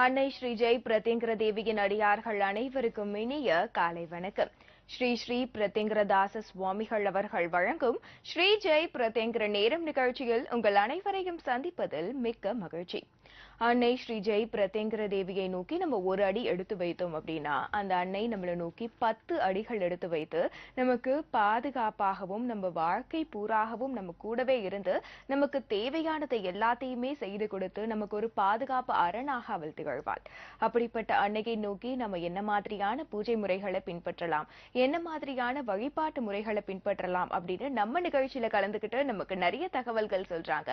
அன்னை ஸ்ரீ ஜெய் பிரத்யங்கர தேவியின் அடியார்கள் அனைவருக்கும் இனிய காலை வணக்கம். ஸ்ரீ ஸ்ரீ பிரத்யங்கரதாச சுவாமிகள் அவர்கள் வழங்கும் ஸ்ரீ ஜெய் பிரத்யங்கர நேரம் நிகழ்ச்சியில் உங்கள் அனைவரையும் சந்திப்பதில் மிக்க மகிழ்ச்சி. அன்னை ஸ்ரீ ஜெய் பிரத்யங்கர தேவியை நோக்கி நம்ம ஒரு அடி எடுத்து வைத்தோம் அப்படின்னா அந்த அன்னை நம்மளை நோக்கி 10 அடிகள் எடுத்து வைத்து நமக்கு பாதுகாப்பாகவும் நம்ம வாழ்க்கை பூராகவும் நம்ம கூடவே இருந்து நமக்கு தேவையானதை எல்லாத்தையுமே செய்து கொடுத்து நமக்கு ஒரு பாதுகாப்பு அரணாக அவள் திகழ்வாள். அப்படிப்பட்ட அன்னையை நோக்கி நம்ம என்ன மாதிரியான பூஜை முறைகளை பின்பற்றலாம், என்ன மாதிரியான வழிபாட்டு முறைகளை பின்பற்றலாம் அப்படின்னு நம்ம நிகழ்ச்சியில கலந்துக்கிட்டு நமக்கு நிறைய தகவல்கள் சொல்றாங்க.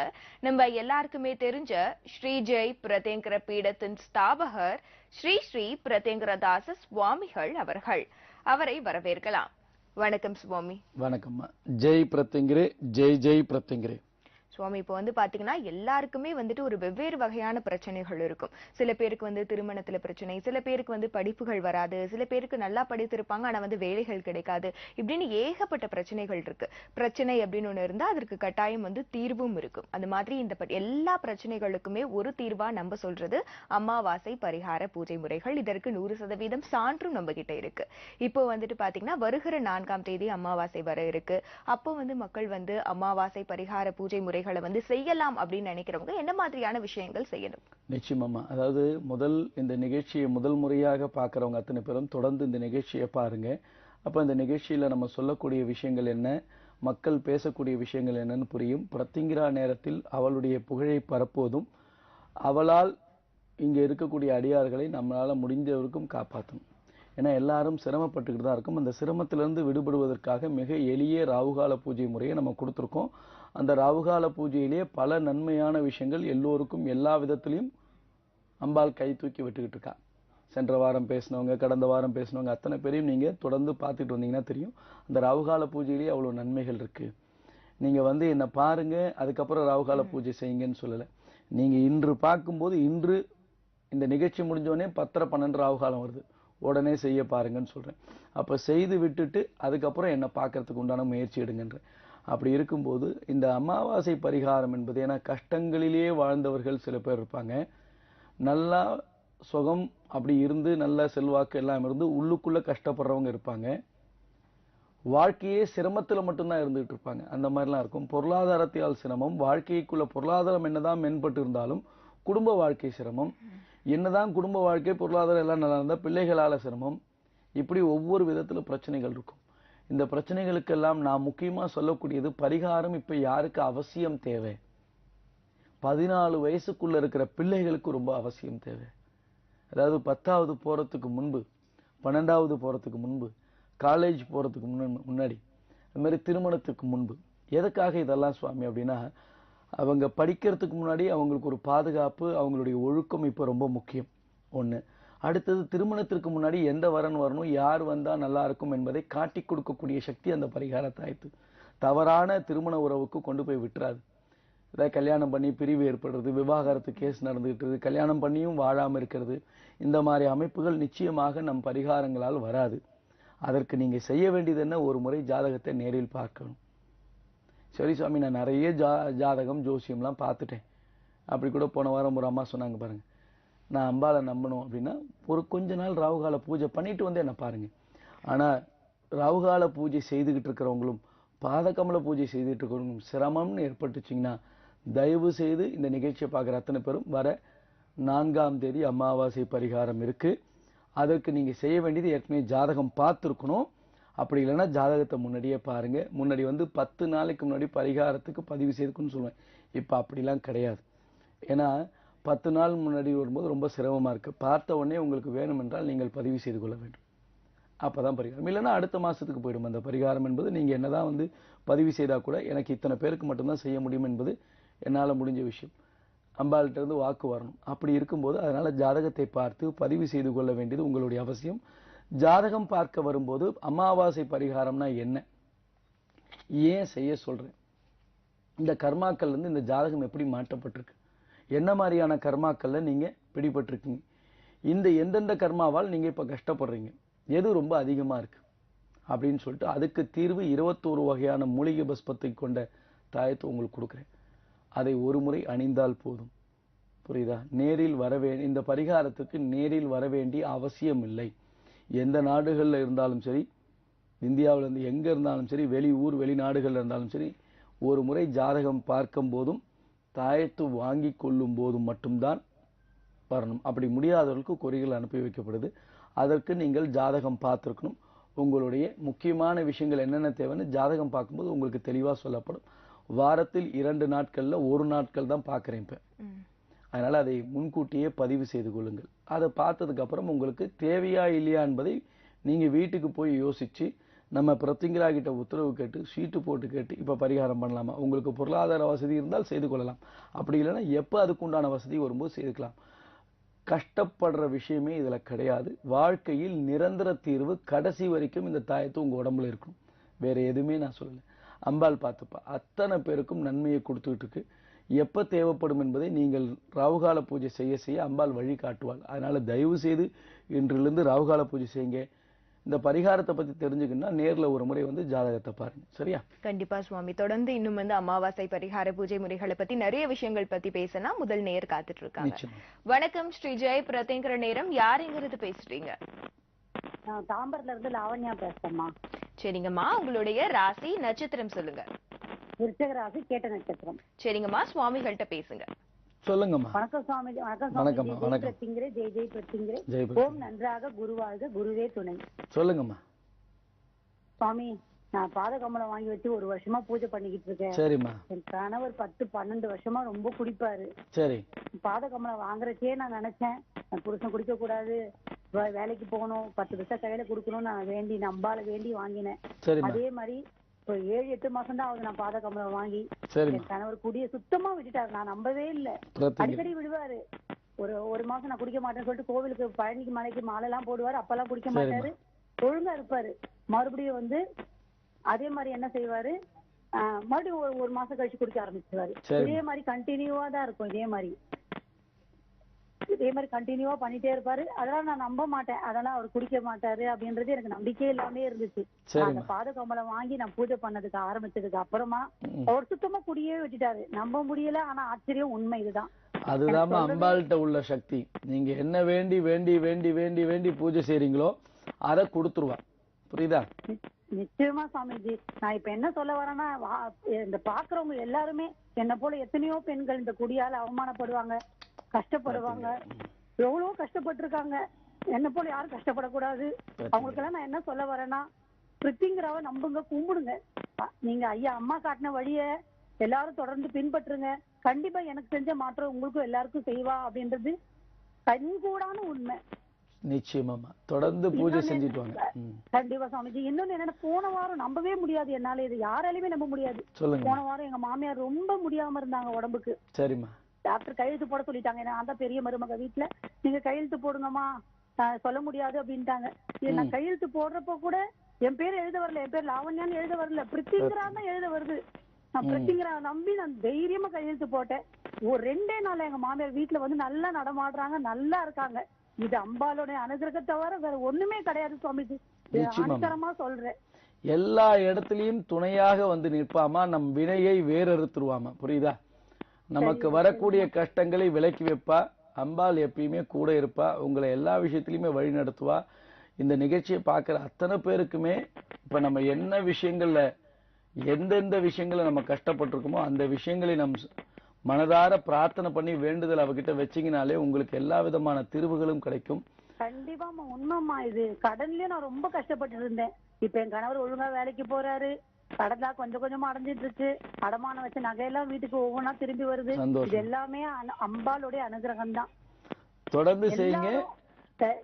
நம்ம எல்லாருக்குமே தெரிஞ்ச ஸ்ரீ ஜெய் பிரத்யங்கர பீடத்தின் ஸ்தாபகர் ஸ்ரீ ஸ்ரீ பிரத்யங்கரதாச சுவாமிகள் அவர்கள். அவரை வரவேற்கலாம். வணக்கம் சுவாமி. வணக்கம். ஜெய் பிரத்யங்கரே, ஜெய் ஜெய் பிரத்யங்கரே. சுவாமி, இப்போ பாத்தீங்கன்னா எல்லாருக்குமே ஒரு வெவ்வேறு வகையான பிரச்சனைகள் இருக்கும். சில பேருக்கு திருமணத்துல பிரச்சனை, சில பேருக்கு படிப்புகள் வராது, சில பேருக்கு நல்லா படித்திருப்பாங்க ஆனா வேலைகள் கிடைக்காது, இப்படின்னு ஏகப்பட்ட பிரச்சனைகள் இருக்கு. பிரச்சனை அப்படின்னு ஒண்ணு இருந்தா அதற்கு கட்டாயம் தீர்வும் இருக்கும். அந்த மாதிரி இந்த எல்லா பிரச்சனைகளுக்குமே ஒரு தீர்வா நம்ம சொல்றது அமாவாசை பரிகார பூஜை முறைகள். இதற்கு 100% சான்றும் நம்ம கிட்ட இருக்கு. இப்போ பாத்தீங்கன்னா வருகிற 4ஆம் தேதி அமாவாசை வர இருக்கு. அப்போ மக்கள் அமாவாசை பரிகார பூஜை முறைகள் செய்யலாம் அப்படின்னு நினைக்கிறவங்க என்ன மாதிரியான விஷயங்கள் செய்யணும்? நிச்சயமா. அதாவது இந்த நிகழ்ச்சியை முதல் முறையாக பார்க்கறவங்க அத்தனை பேரும் தொடர்ந்து இந்த நிகழ்ச்சியை பாருங்க. அப்ப இந்த நிகழ்ச்சியில நம்ம சொல்லக்கூடிய விஷயங்கள் என்ன, மக்கள் பேசக்கூடிய விஷயங்கள் என்னன்னு புரியும். பிரத்யங்கிரா நேரத்தில் அவளுடைய புகழை பரப்புவதும் அவளால் இங்க இருக்கக்கூடிய அடியார்களை நம்மளால முடிந்தவருக்கும் காப்பாற்றணும். ஏன்னா எல்லாரும் சிரமப்பட்டுக்கிட்டு தான் இருக்கும். அந்த சிரமத்திலிருந்து விடுபடுவதற்காக மிக எளிய ராவுகால பூஜை முறையை நம்ம கொடுத்துருக்கோம். அந்த ராவுகால பூஜையிலேயே பல நன்மையான விஷயங்கள் எல்லோருக்கும் எல்லா விதத்திலையும் அம்பாள் கை தூக்கி விட்டுக்கிட்டு இருக்கா. சென்ற வாரம் பேசினவங்க, கடந்த வாரம் பேசினவங்க அத்தனை பேரையும் நீங்க தொடர்ந்து பார்த்துட்டு வந்தீங்கன்னா தெரியும். அந்த ராவுகால பூஜையிலேயே அவ்வளவு நன்மைகள் இருக்கு. நீங்க என்ன பாருங்க, அதுக்கப்புறம் ராவுகால பூஜை செய்யுங்கன்னு சொல்லல. நீங்க இன்று பார்க்கும்போது இன்று இந்த நிகழ்ச்சி முடிஞ்சோடனே 10:12 ராவுகாலம் வருது, உடனே செய்ய பாருங்கன்னு சொல்றேன். அப்ப செய்து விட்டுட்டு அதுக்கப்புறம் என்ன பார்க்கறதுக்கு உண்டான முயற்சி எடுங்கன்ற. அப்படி இருக்கும்போது இந்த அமாவாசை பரிகாரம் என்பது, ஏன்னா கஷ்டங்களிலேயே வாழ்ந்தவர்கள் சில பேர் இருப்பாங்க. நல்லா சுகம் அப்படி இருந்து நல்ல செல்வாக்கு எல்லாம் இருந்து உள்ளுக்குள்ள கஷ்டப்படுறவங்க இருப்பாங்க. வாழ்க்கையே சிரமத்துல மட்டும்தான் இருந்துகிட்டு இருப்பாங்க. அந்த மாதிரிலாம் இருக்கும். பொருளாதாரத்தால் சிரமம், வாழ்க்கைக்குள்ள பொருளாதாரம் என்னதான் மேம்பட்டு இருந்தாலும் குடும்ப வாழ்க்கை சிரமம். என்னதான் குடும்ப வாழ்க்கை பொருளாதாரம் எல்லாம் நல்லா இருந்தா பிள்ளைகளால சிரமம். இப்படி ஒவ்வொரு விதத்துல பிரச்சனைகள் இருக்கும். இந்த பிரச்சனைகளுக்கெல்லாம் நான் முக்கியமா சொல்லக்கூடியது பரிகாரம் இப்ப யாருக்கு அவசியம் தேவை, 14 வயசுக்குள்ள இருக்கிற பிள்ளைகளுக்கு ரொம்ப அவசியம் தேவை. அதாவது 10வது போறதுக்கு முன்பு, 12வது போறதுக்கு முன்பு, காலேஜ் போறதுக்கு முன்னாடி, அது மாதிரி திருமணத்துக்கு முன்பு. எதுக்காக இதெல்லாம் சுவாமி அப்படின்னா, அவங்க படிக்கிறதுக்கு முன்னாடி அவங்களுக்கு ஒரு பாதுகாப்பு, அவங்களுடைய ஒழுக்கம் இப்ப ரொம்ப முக்கியம். ஒண்ணு. அடுத்தது திருமணத்திற்கு முன்னாடி எந்த வரன் வரணும், யார் வந்தா நல்லா இருக்கும் என்பதை காட்டி கொடுக்கக்கூடிய சக்தி அந்த பரிகாரத்தை ஆயிடுத்து. தவறான திருமண உறவுக்கு கொண்டு போய் விட்டுறாது. ஏதாவது கல்யாணம் பண்ணி பிரிவு ஏற்படுறது, விவாகரத்து கேஸ் நடந்துகிட்டு, கல்யாணம் பண்ணியும் வாழாம இருக்கிறது, இந்த மாதிரி அமைப்புகள் நிச்சயமாக நம் பரிகாரங்களால் வராது. அதற்கு நீங்க செய்ய வேண்டியது என்ன, ஒரு முறை ஜாதகத்தை நேரில் பார்க்கணும். சரி சுவாமி, நான் நிறைய ஜாதகம் ஜோசியம்லாம் பார்த்துட்டேன். அப்படி கூட போன வாரம் ஒரு அம்மா சொன்னாங்க பாருங்க, நான் அம்பாளை நம்பணும் அப்படின்னா ஒரு கொஞ்ச நாள் ராவுகால பூஜை பண்ணிட்டு வந்து என்ன பாருங்க. ஆனா ராவுகால பூஜை செய்துகிட்டு இருக்கிறவங்களும் பாதகமல பூஜை செய்துட்டு இருக்கிறவங்களும் சிரமம்னு ஏற்பட்டுச்சிங்கன்னா தயவு செய்து இந்த நிகழ்ச்சியை பார்க்குற அத்தனை பேரும் வர 4ஆம் தேதி அமாவாசை பரிகாரம் இருக்கு. அதற்கு நீங்க செய்ய வேண்டியது ஏற்கனவே ஜாதகம் பார்த்துருக்கணும். அப்படி இல்லைன்னா ஜாதகத்தை முன்னாடியே பாருங்க. முன்னாடி 10 நாளைக்கு முன்னாடி பரிகாரத்துக்கு பதிவு செய்துக்குன்னு சொல்லுவேன். இப்ப அப்படிலாம் கிடையாது. ஏன்னா 10 நாள் முன்னாடி வரும்போது ரொம்ப சிரமமா இருக்கு. பார்த்த உடனே உங்களுக்கு வேணும் என்றால் நீங்கள் பதிவு செய்து கொள்ள வேண்டும். அப்பதான் பரிகாரம். இல்லைன்னா அடுத்த மாசத்துக்கு போயிடும் அந்த பரிகாரம் என்பது. நீங்க என்னதான் பதிவு செய்தா கூட எனக்கு இத்தனை பேருக்கு மட்டும்தான் செய்ய முடியும் என்பது என்னால முடிஞ்ச விஷயம். அம்பாள்கிட்ட இருந்து வாக்கு வரணும். அப்படி இருக்கும்போது அதனால ஜாதகத்தை பார்த்து பதிவு செய்து கொள்ள வேண்டியது உங்களுடைய அவசியம். ஜாதகம் பார்க்க வரும்போது அமாவாசை பரிகாரம்னா என்ன, ஏன் செய்ய சொல்றேன், இந்த கர்மாக்கள் இந்த ஜாதகம் எப்படி மாற்றப்பட்டிருக்கு, என்ன மாதிரியான கர்மாக்கள்ல நீங்க பிடிபட்டிருக்கீங்க, இந்த எந்தெந்த கர்மாவால் நீங்க இப்ப கஷ்டப்படுறீங்க, எது ரொம்ப அதிகமா இருக்கு அப்படின்னு சொல்லிட்டு அதுக்கு தீர்வு 21 வகையான மூலிகை பஸ்பத்தை கொண்ட தாயத்தை உங்களுக்கு கொடுக்குறேன். அதை ஒரு முறை அணிந்தால் போதும். புரியுதா? நேரில் இந்த பரிகாரத்துக்கு நேரில் வர வேண்டிய அவசியம் இல்லை. எந்த நாடுகள்ல இருந்தாலும் சரி, இந்தியாவில இருந்து எங்க இருந்தாலும் சரி, வெளிநாடுகள்ல இருந்தாலும் சரி, ஒரு முறை ஜாதகம் பார்க்கும் போதும் தாயத்து வாங்கி கொள்ளும் போதும் மட்டும்தான் வரணும். அப்படி முடியாதவர்களுக்கு கொரியர்கள் அனுப்பி வைக்கப்படுது. அதற்கு நீங்கள் ஜாதகம் பார்த்திருக்கணும். உங்களுடைய முக்கியமான விஷயங்கள் என்னென்ன தேவைன்னு ஜாதகம் பார்க்கும்போது உங்களுக்கு தெளிவா சொல்லப்படும். வாரத்தில் 2 நாட்கள்ல 1 நாட்கள் தான் பார்க்கிறேன் இப்ப. அதனால அதை முன்கூட்டியே பதிவு செய்து கொள்ளுங்கள். அதை பார்த்ததுக்கு அப்புறம் உங்களுக்கு தேவையா இல்லையா என்பதை நீங்க வீட்டுக்கு போய் யோசிச்சு, நம்ம பிரத்திங்கரா கிட்ட உத்தரவு கேட்டு சீட்டு போட்டு கேட்டு இப்ப பரிகாரம் பண்ணலாமா, உங்களுக்கு பொருளாதார வசதி இருந்தால் செய்து கொள்ளலாம். அப்படி இல்லைன்னா எப்ப அதுக்குண்டான வசதி வரும்போது செய்துக்கலாம். கஷ்டப்படுற விஷயமே இதுல கிடையாது. வாழ்க்கையில் நிரந்தர தீர்வு கடைசி வரைக்கும் இந்த தாயத்து உங்க உடம்புல இருக்கும். வேற எதுவுமே நான் சொல்லல. அம்பாள் பார்த்துப்பா. அத்தனை பேருக்கும் நன்மையை கொடுத்துட்டு இருக்கு. எப்ப தேவைப்படும் என்பதை நீங்கள் ராவுகால பூஜை செய்ய செய்ய அம்பாள் வழி காட்டுவாள். அதனால தயவு செய்து இன்றிலிருந்து ராவுகால பூஜை செய்யுங்க. இந்த பரிகாரத்தை பத்தி தெரிஞ்சுக்கணும்னா நேர்ல ஒரு முறை வந்து ஜாதகத்தை பாருங்க. சரியா? கண்டிப்பா சுவாமி. தொடர்ந்து இன்னும் வந்து அமாவாசை பரிகார பூஜை முறைகளை பத்தி நிறைய விஷயங்கள் பத்தி பேசலாம். முதல் நேர் காத்துட்டு இருக்காங்க. நிச்சயமா. வணக்கம் ஸ்ரீ ஜெய் பிரத்யங்கர நேரம். யாருங்கிறது பேசுறீங்க? நான் தாம்பரத்துல இருந்து லாவண்யா பேசுறேம்மா. சரிங்கம்மா, உங்களுடைய ராசி நட்சத்திரம் சொல்லுங்க. விருச்சக ராசி, கேட்ட நட்சத்திரம். சரிங்கம்மா, சுவாமிகள்கிட்ட பேசுங்க. சொல்லுங்கம்மா. வணக்கம் சுவாமி. வணக்கம் வணக்கம்மா. சுவாமி. வணக்கம். பிரத்திங்கரே, ஜெய் ஜெய் பிரத்திங்கரே. ஜெய் ஓம் பிரத்திங்கரே. நன்றாக குருவாழ்க, குருவே துணை. சொல்லுங்கம்மா. சுவாமி, நான் பாதகமலம் வாங்கி வச்சு 1 வருஷமா பூஜை பண்ணிக்கிட்டு இருக்கேன். சரிம்மா. என் கணவர் 10-12 வருஷமா ரொம்ப குடிப்பாரு. சரி. பாதகமலம் வாங்குறச்சே நான் நினைச்சேன், என் புருஷன் குடிக்க கூடாது, வேலைக்கு போகணும், 10 பைசா கையில கொடுக்கணும், நான் நம்பால வேண்டி வாங்கினேன். சரிம்மா. அதே மாதிரி ஒரு 7-8 மாசம் தான் ஆகுது நான் பாதகமலம் வாங்கி. சரிம்மா. என் கணவர் குடிய சுத்தமா விட்டுட்டாரு. நான் நம்பவே இல்ல. பிரத்திங்கரா. அடிக்கடி விடுவாரு. ஒரு மாசம் நான் குடிக்க மாட்டேன்னு சொல்லிட்டு கோவிலுக்கு பழனிக்கு மலைக்கு மாலை எல்லாம் போடுவாரு. அப்பெல்லாம் குடிக்க மாட்டாரு, ஒழுங்கா இருப்பாரு. மறுபடியும் வந்து அதே மாதிரி என்ன செய்வாரு, மறுபடியும் ஒரு மாசம் கழிச்சு குடிக்க ஆரம்பிச்சுவாரு. இதே மாதிரி கண்டினியூவா தான் இருக்கும். இதே மாதிரி கண்டினியூவா பண்ணிட்டே இருப்பாரு. அதெல்லாம் நான் நம்ப மாட்டேன். அதெல்லாம் அவர் குடிக்க மாட்டாரு அப்படின்றது எனக்கு நம்பிக்கையே இல்லாமே இருந்துச்சு. அந்த பாதகமலம் வாங்கி நான் பூஜை பண்ணதுக்கு ஆரம்பிச்சதுக்கு அப்புறமா அவர் சுத்தமா குடியே விட்டுட்டாரு. நம்ப முடியல. ஆனா ஆச்சரியம் உண்மை இதுதான். அதுதான் அம்பாள்கிட்ட உள்ள சக்தி. நீங்க என்ன வேண்டி வேண்டி வேண்டி வேண்டி வேண்டி பூஜை செய்றீங்களோ அதை கொடுத்துருவா. புரியுதா? நிச்சயமா சாமிஜி. நான் இப்ப என்ன சொல்ல வரேன்னா, இந்த பாக்குறவங்க எல்லாருமே என்ன போல எத்தனையோ பெண்கள் இந்த குடியால அவமானப்படுவாங்க, கஷ்டப்படுவாங்க, எவ்வளவோ கஷ்டப்பட்டு இருக்காங்க. என்ன போல யாரும் கஷ்டப்படக்கூடாது. அவங்களுக்கு எல்லாம் நான் என்ன சொல்ல வரேன்னா, பிரித்திங்கராவை நம்புங்க, கும்பிடுங்க. நீங்க ஐயா அம்மா காட்டின வழிய எல்லாரும் தொடர்ந்து பின்பற்றுங்க. கண்டிப்பா எனக்கு செஞ்ச மாற்றம் உங்களுக்கும் எல்லாருக்கும் செய்வா அப்படின்றது கண்கூடான உண்மை. நிச்சயமாமா. தொடர்ந்து பூஜை செஞ்சுட்டு வாங்க. கண்டிப்பா சாமிஜி. இன்னொன்னு என்னன்னா, போன வாரம் நம்பவே முடியாது என்னால, இது யாராலையுமே நம்ப முடியாது. போன வாரம் எங்க மாமியார் ரொம்ப முடியாம இருந்தாங்க உடம்புக்கு. சரிம்மா. டாக்டர் கையெழுத்து போட சொல்லிட்டாங்க. நான் தான் பெரிய மருமக வீட்டுல, நீங்க கையெழுத்து போடுங்கம்மா, சொல்ல முடியாது அப்படின்ட்டாங்க. நான் கையெழுத்து போடுறப்ப கூட என் பேர் எழுத வரல, என் பேர் லாவண்யான்னு எழுத வரல, பிரித்திங்கரா தான் எழுத வருது. நான் பிரித்திங்கரா நம்பி நான் தைரியமா கையெழுத்து போட்டேன். ஒரு 2 நாள்ல எங்க மாமியார் வீட்டுல வந்து நல்லா நடமாடுறாங்க, நல்லா இருக்காங்க. இது அம்பாளுடைய அனுகிரகத்தை தவிர வேற ஒண்ணுமே கிடையாது சுவாமிஜி. அனுசரமா சொல்றேன். எல்லா இடத்துலயும் துணையாக வந்து நிற்பாமா, நம் வினையை வேறறுத்துருவாமா. புரியுதா? நமக்கு வரக்கூடிய கஷ்டங்களை விலக்கி வைப்பா. அம்பாள் எப்பயுமே கூட இருப்பா. உங்களை எல்லா விஷயத்திலுமே வழி நடத்துவா. இந்த நிகழ்ச்சியை பார்க்கிற அத்தனை பேருக்குமே இப்ப நம்ம என்ன விஷயங்கள்ல எந்தெந்த விஷயங்களை நம்ம கஷ்டப்பட்டிருக்கோமோ அந்த விஷயங்களை நம் மனதார பிரார்த்தனை பண்ணி வேண்டுதல் அவகிட்ட வச்சீங்கனாலே உங்களுக்கு எல்லா விதமான தீர்வுகளும் கிடைக்கும். கண்டிப்பாமா, உண்மைமா. இது கடன்லயும் நான் ரொம்ப கஷ்டப்பட்டு இருந்தேன். இப்ப என் கணவர் ஒழுங்கா வேலைக்கு போறாரு. கடன்லா கொஞ்சம் கொஞ்சமா அடைஞ்சிட்டு இருக்கு. அடமானம் வச்ச நகையெல்லாம் வீட்டுக்கு ஒவ்வொன்னா திரும்பி வருது. இது எல்லாமே அம்பாளுடைய அனுகிரகம் தான். தொடர்ந்து செய்யுங்க.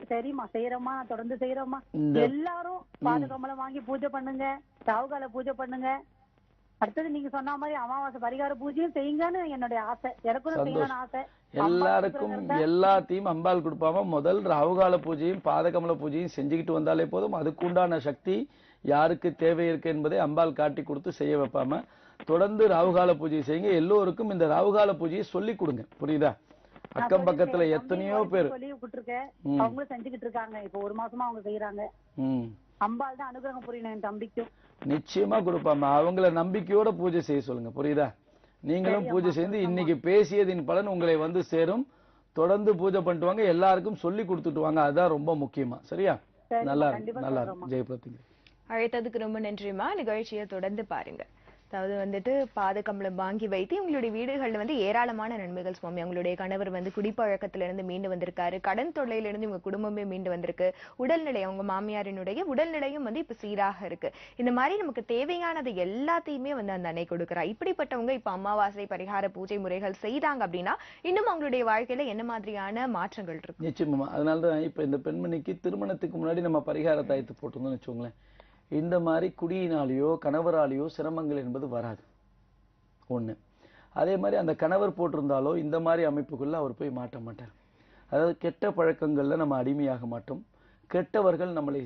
சரிம்மா, செய்யறோமா, தொடர்ந்து செய்யறோமா. எல்லாரும் பாதகமலம் வாங்கி பூஜை பண்ணுங்க, ராவுகால பூஜை பண்ணுங்க. அடுத்தது நீங்க சொன்ன மாதிரி அமாவாசை பரிகார பூஜையும் செய்யுங்கன்னு என்னுடைய ஆசை. எனக்கும் செய்யணும்னு ஆசை. எல்லாருக்கும் எல்லாத்தையும் அம்பாள் கொடுப்பாம முதல் ராவுகால பூஜையும் பாதகமல பூஜையும் செஞ்சுக்கிட்டு வந்தாலே போதும். அதுக்குண்டான சக்தி யாருக்கு தேவை இருக்கு என்பதை அம்பாள் காட்டி கொடுத்து செய்ய வைப்பாம தொடர்ந்து ராவுகால பூஜை செய்யுங்க. எல்லோருக்கும் இந்த ராவுகால பூஜையை சொல்லி கொடுங்க. புரியுதா? அக்கம் பக்கத்துல எத்தனையோ பேர் சொல்லி விட்டுருக்கேன், அவங்களும் செஞ்சுக்கிட்டு இருக்காங்க. இப்ப 1 மாசமா அவங்க செய்யறாங்க. அம்பாள் தான் அனுகிரகம் புரியணும் என் தம்பிக்கும். நிச்சயமா கொடுப்பாம. அவங்கள நம்பிக்கையோட பூஜை செய்ய சொல்லுங்க. புரியுதா? நீங்களும் பூஜை செய்து இன்னைக்கு பேசியதின் பலன் உங்களை வந்து சேரும். தொடர்ந்து பூஜை பண்ணிட்டு வாங்க, எல்லாருக்கும் சொல்லி கொடுத்துட்டு வாங்க, அதுதான் ரொம்ப முக்கியமா. சரியா? நல்லா நல்லா ஜெய் பிரத்திங்கரே. அழைத்ததுக்கு ரொம்ப நன்றிமா. நிகழ்ச்சியை தொடர்ந்து பாருங்க. அதாவது வந்துட்டு பாதகமலம் வாங்கி வைத்து உங்களுடைய வீடுகள்ல வந்து ஏராளமான நன்மைகள் சுவாமி. உங்களுடைய கணவர் வந்து குடிப்பழக்கத்திலிருந்து மீண்டு வந்திருக்காரு, கடன் தொல்லையிலிருந்து உங்க குடும்பமே மீண்டு வந்திருக்கு, உடல்நிலை உங்க மாமியாரினுடைய உடல்நிலையும் வந்து இப்ப சீராக இருக்கு. இந்த மாதிரி நமக்கு தேவையானது எல்லாத்தையுமே வந்து அந்த அன்னை கொடுக்குறா. இப்படிப்பட்டவங்க இப்ப அமாவாசை பரிகார பூஜை முறைகள் செய்தாங்க அப்படின்னா இன்னும் அவங்களுடைய வாழ்க்கையில என்ன மாதிரியான மாற்றங்கள் இருக்கு? நிச்சயமா. அதனாலதான் இப்ப இந்த பெண்மணிக்கு திருமணத்துக்கு முன்னாடி நம்ம பரிகார தாயத்து போட்டிருந்தோம்னு வச்சுக்கோங்களேன், இந்த மாதிரி குடியினாலேயோ கணவராலேயோ சிரமங்கள் என்பது வராது. ஒண்ணு. அதே மாதிரி அந்த கணவர் போட்டிருந்தாலோ இந்த மாதிரி அமைப்புக்குள்ள அவர் போய் மாட்ட மாட்டார். அதாவது கெட்ட பழக்கங்கள்ல நம்ம அடிமையாக மாட்டோம், கெட்டவர்கள் நம்மளை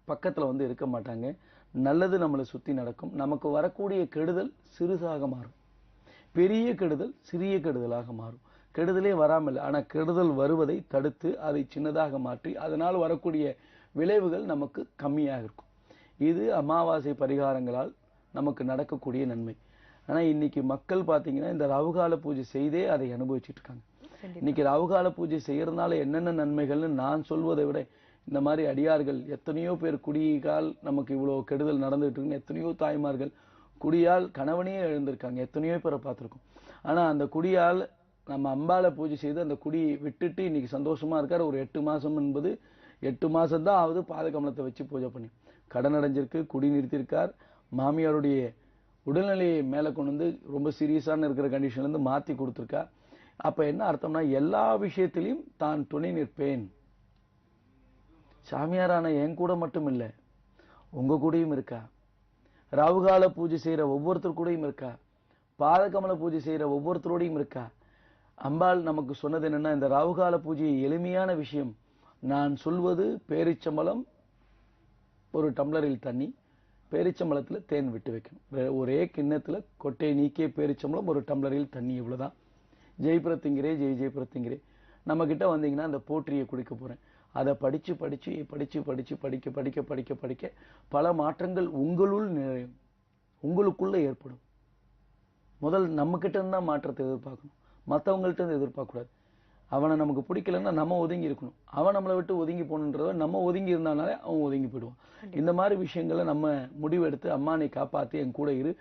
பக்கத்துல வந்து இருக்க மாட்டாங்க, நல்லது நம்மளை சுத்தி நடக்கும், நமக்கு வரக்கூடிய கெடுதல் சிறுசாக மாறும், பெரிய கெடுதல் சிறிய கெடுதலாக மாறும். கெடுதலே வராமல் ஆனா கெடுதல் வருவதை தடுத்து அதை சின்னதாக மாற்றி அதனால் வரக்கூடிய விளைவுகள் நமக்கு கம்மியாக இருக்கும். இது அமாவாசை பரிகாரங்களால் நமக்கு நடக்கக்கூடிய நன்மை. ஆனா இன்னைக்கு மக்கள் பாத்தீங்கன்னா இந்த ராவுகால பூஜை செய்தே அதை அனுபவிச்சுட்டு இருக்காங்க. இன்னைக்கு ராவுகால பூஜை செய்யறதுனால என்னென்ன நன்மைகள்னு நான் சொல்வதை விட இந்த மாதிரி அடியார்கள் எத்தனையோ பேர் குடியால் நமக்கு இவ்வளவு கெடுதல் நடந்துட்டு இருக்குன்னு எத்தனையோ தாய்மார்கள் குடியால் கணவனையே எழுந்திருக்காங்க, எத்தனையோ பேரை பார்த்திருக்கோம். ஆனா அந்த குடியால் நம்ம அம்பாளை பூஜை செய்து அந்த குடியை விட்டுட்டு இன்னைக்கு சந்தோஷமா இருக்காரு. ஒரு 8 மாசம் என்பது 8 மாசம் தான் ஆகுது பாதகமலத்தை வச்சு பூஜை பண்ணி. கடன் அடைஞ்சிருக்கு, குடி நிறுத்திருக்கார், மாமியாருடைய உடல்நிலையை மேல கொண்டு வந்து ரொம்ப சீரியஸான இருக்கிற கண்டிஷன்ல இருந்து மாத்தி கொடுத்திருக்கா. அப்ப என்ன அர்த்தம்னா எல்லா விஷயத்திலையும் தான் துணை நிற்பேன். சாமியாரான என் கூட மட்டும் இல்ல, உங்க கூடயும் இருக்கா. ராவுகால பூஜை செய்யற ஒவ்வொருத்தர் கூடயும் இருக்கா, பாதகமல பூஜை செய்யற ஒவ்வொருத்தரோடையும் இருக்கா. அம்பாள் நமக்கு சொன்னது என்னன்னா, இந்த ராவுகால பூஜையை எளிமையான விஷயம். நான் சொல்வது பேரிச்சம்பழம் ஒரு டம்ளரில் தண்ணி, பேரிச்சம்பழத்துல தேன் விட்டு வைக்கணும். ஒரே கிண்ணத்துல கொட்டை நீக்கிய பேரிச்சம்பழம் ஒரு டம்ளரில் தண்ணி, இவ்வளவுதான். ஜெய் பிரத்திங்கரே ஜெய் ஜெய் பிரத்திங்கரே. நம்ம கிட்ட வந்தீங்கன்னா அந்த போற்றியை குடிக்க போறேன். அதை படிச்சு படிச்சு படிச்சு படிச்சு படிக்க படிக்க படிக்க படிக்க பல மாற்றங்கள் உங்களுள் நிறையும், உங்களுக்குள்ள ஏற்படும். முதல் நம்ம கிட்ட இருந்தா மாற்றத்தை எதிர்பார்க்கணும், மற்றவங்கள்ட்ட இருந்து எதிர்பார்க்க கூடாது. அவனை நமக்கு பிடிக்கலன்னா நம்ம ஒதுங்கி இருக்கணும், அவன் நம்மளை விட்டு ஒதுங்கி போகணுன்றத நம்ம ஒதுங்கி இருந்தாலே அவன் ஒதுங்கி போயிடுவான். இந்த மாதிரி விஷயங்களை நம்ம முடிவெடுத்து அம்மா நீ காப்பாத்தி என் கூட இரு,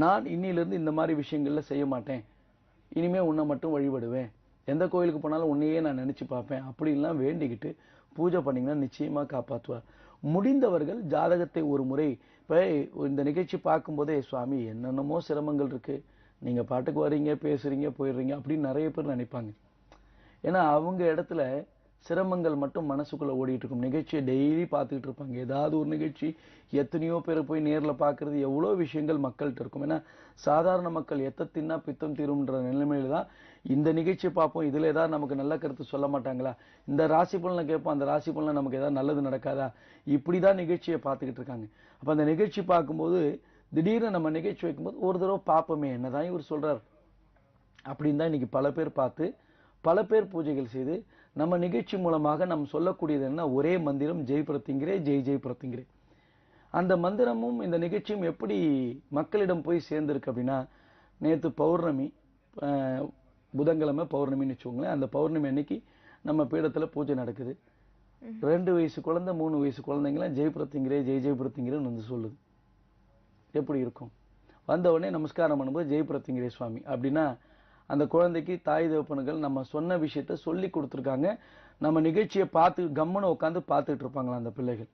நான் இன்னிலிருந்து இந்த மாதிரி விஷயங்கள்ல செய்ய மாட்டேன், இனிமே உன்னை மட்டும் வழிபடுவேன், எந்த கோயிலுக்கு போனாலும் உன்னையே நான் நினைச்சு பார்ப்பேன் அப்படின்லாம் வேண்டிக்கிட்டு பூஜை பண்ணீங்கன்னா நிச்சயமா காப்பாற்றுவார். முடிந்தவர்கள் ஜாதகத்தை ஒரு முறை இப்ப இந்த நிகழ்ச்சி பார்க்கும்போதே சுவாமி என்னென்னமோ சிரமங்கள் இருக்கு, நீங்க பாட்டுக்கு வர்றீங்க பேசுறீங்க போயிடுறீங்க அப்படின்னு நிறைய பேர் நினைப்பாங்க. ஏன்னா அவங்க இடத்துல சிரமங்கள் மட்டும் மனசுக்குள்ள ஓடிட்டு இருக்கும். நிகழ்ச்சியை டெய்லி பார்த்துக்கிட்டு இருப்பாங்க, ஏதாவது ஒரு நிகழ்ச்சி, எத்தனையோ பேரை போய் நேர்ல பார்க்கறது, எவ்வளோ விஷயங்கள் மக்கள்கிட்ட இருக்கும். ஏன்னா சாதாரண மக்கள் எத்த தின்னா பித்தம் தீரும்ன்ற நிலைமையில தான் இந்த நிகழ்ச்சியை பார்ப்போம், இதுல ஏதாவது நமக்கு நல்ல கருத்து சொல்ல மாட்டாங்களா, இந்த ராசி பலனை கேட்போம், அந்த ராசி பலனை நமக்கு ஏதாவது நல்லது நடக்காதா, இப்படிதான் நிகழ்ச்சியை பார்த்துக்கிட்டு இருக்காங்க. அப்ப அந்த நிகழ்ச்சி பார்க்கும்போது திடீர்னு நம்ம நிகழ்ச்சி வைக்கும்போது ஒரு தடவை பார்ப்போமே என்னதான் இவர் சொல்றார் அப்படின்னு தான் இன்னைக்கு பல பேர் பார்த்து பல பேர் பூஜைகள் செய்து நம்ம நிகழ்ச்சி மூலமாக நம்ம சொல்லக்கூடியது என்ன, ஒரே மந்திரம் ஜெய் பிரத்திங்கரே ஜெய் ஜெய் பிரத்திங்கரே. அந்த மந்திரமும் இந்த நிகழ்ச்சியும் எப்படி மக்களிடம் போய் சேர்ந்திருக்கு அப்படின்னா, நேற்று பௌர்ணமி, புதன்கிழமை பௌர்ணமின்னு வச்சுக்கோங்களேன். அந்த பௌர்ணமி அன்னைக்கு நம்ம பீடத்துல பூஜை நடக்குது. 2 வயசு குழந்தை 3 வயசு குழந்தைங்களாம் ஜெய் பிரத்திங்கரே ஜெய் ஜெய் பிரத்திங்கரேன்னு வந்து சொல்லுது. எப்படி இருக்கும்? வந்த உடனே நமஸ்காரம் பண்ணும்போது ஜெய் பிரத்திங்கரே சுவாமி அப்படின்னா அந்த குழந்தைக்கு தாய் தகப்பனுகள் நம்ம சொன்ன விஷயத்த சொல்லி கொடுத்துருக்காங்க. நம்ம நிகழ்ச்சியை பார்த்து கம்முன்னு உட்காந்து பார்த்துட்டு இருப்பாங்களா அந்த பிள்ளைகள்,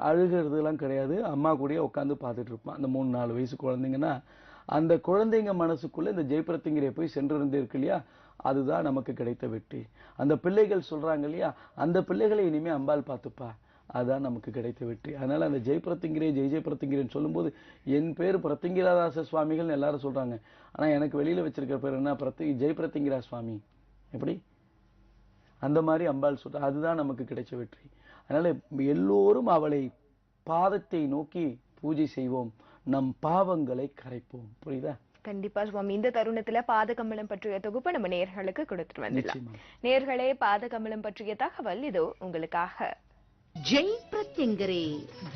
அழுகிறதுலாம் கிடையாது, அம்மா கூடயே உட்காந்து பார்த்துட்டு இருப்பான். அந்த 3-4 வயசு குழந்தைங்கன்னா அந்த குழந்தைங்க மனசுக்குள்ள இந்த ஜெய் பிரத்திங்கரே போய் சென்றிருந்து இருக்கு இல்லையா, அதுதான் நமக்கு கிடைத்த வெற்றி. அந்த பிள்ளைகள் சொல்றாங்க இல்லையா, அந்த பிள்ளைகளை இனிமே அம்பாள் பார்த்துப்பா, அதுதான் நமக்கு கிடைத்த வெற்றி. அதனால அந்த ஜெய் பிரத்திங்கரே ஜெய் ஜெய் பிரத்திங்கரேன்னு சொல்லும்போது என் பேர் பிரத்திங்கிராதாச சுவாமிகள் எல்லாரும் சொல்றாங்க. ஆனா எனக்கு வெளியில வச்சிருக்கிற பேர் என்ன, ஜெய் பிரத்திங்கிரா சுவாமி. எப்படி அந்த மாதிரி அம்பாள் சொல்ற, அதுதான் நமக்கு கிடைச்ச வெற்றி. அதனால எல்லோரும் அவளை பாதத்தை நோக்கி பூஜை செய்வோம், நம் பாவங்களை கரைப்போம். புரியுதா? கண்டிப்பா சுவாமி. இந்த தருணத்துல பாதகமலம் பற்றிய தொகுப்பு நம்ம நேயர்களுக்கு கொடுத்துட்டு வந்துடலாம். நேயர்களே, பாதகமலம் பற்றிய தகவல் இதோ உங்களுக்காக. ஜெய் பிரத்யங்கரே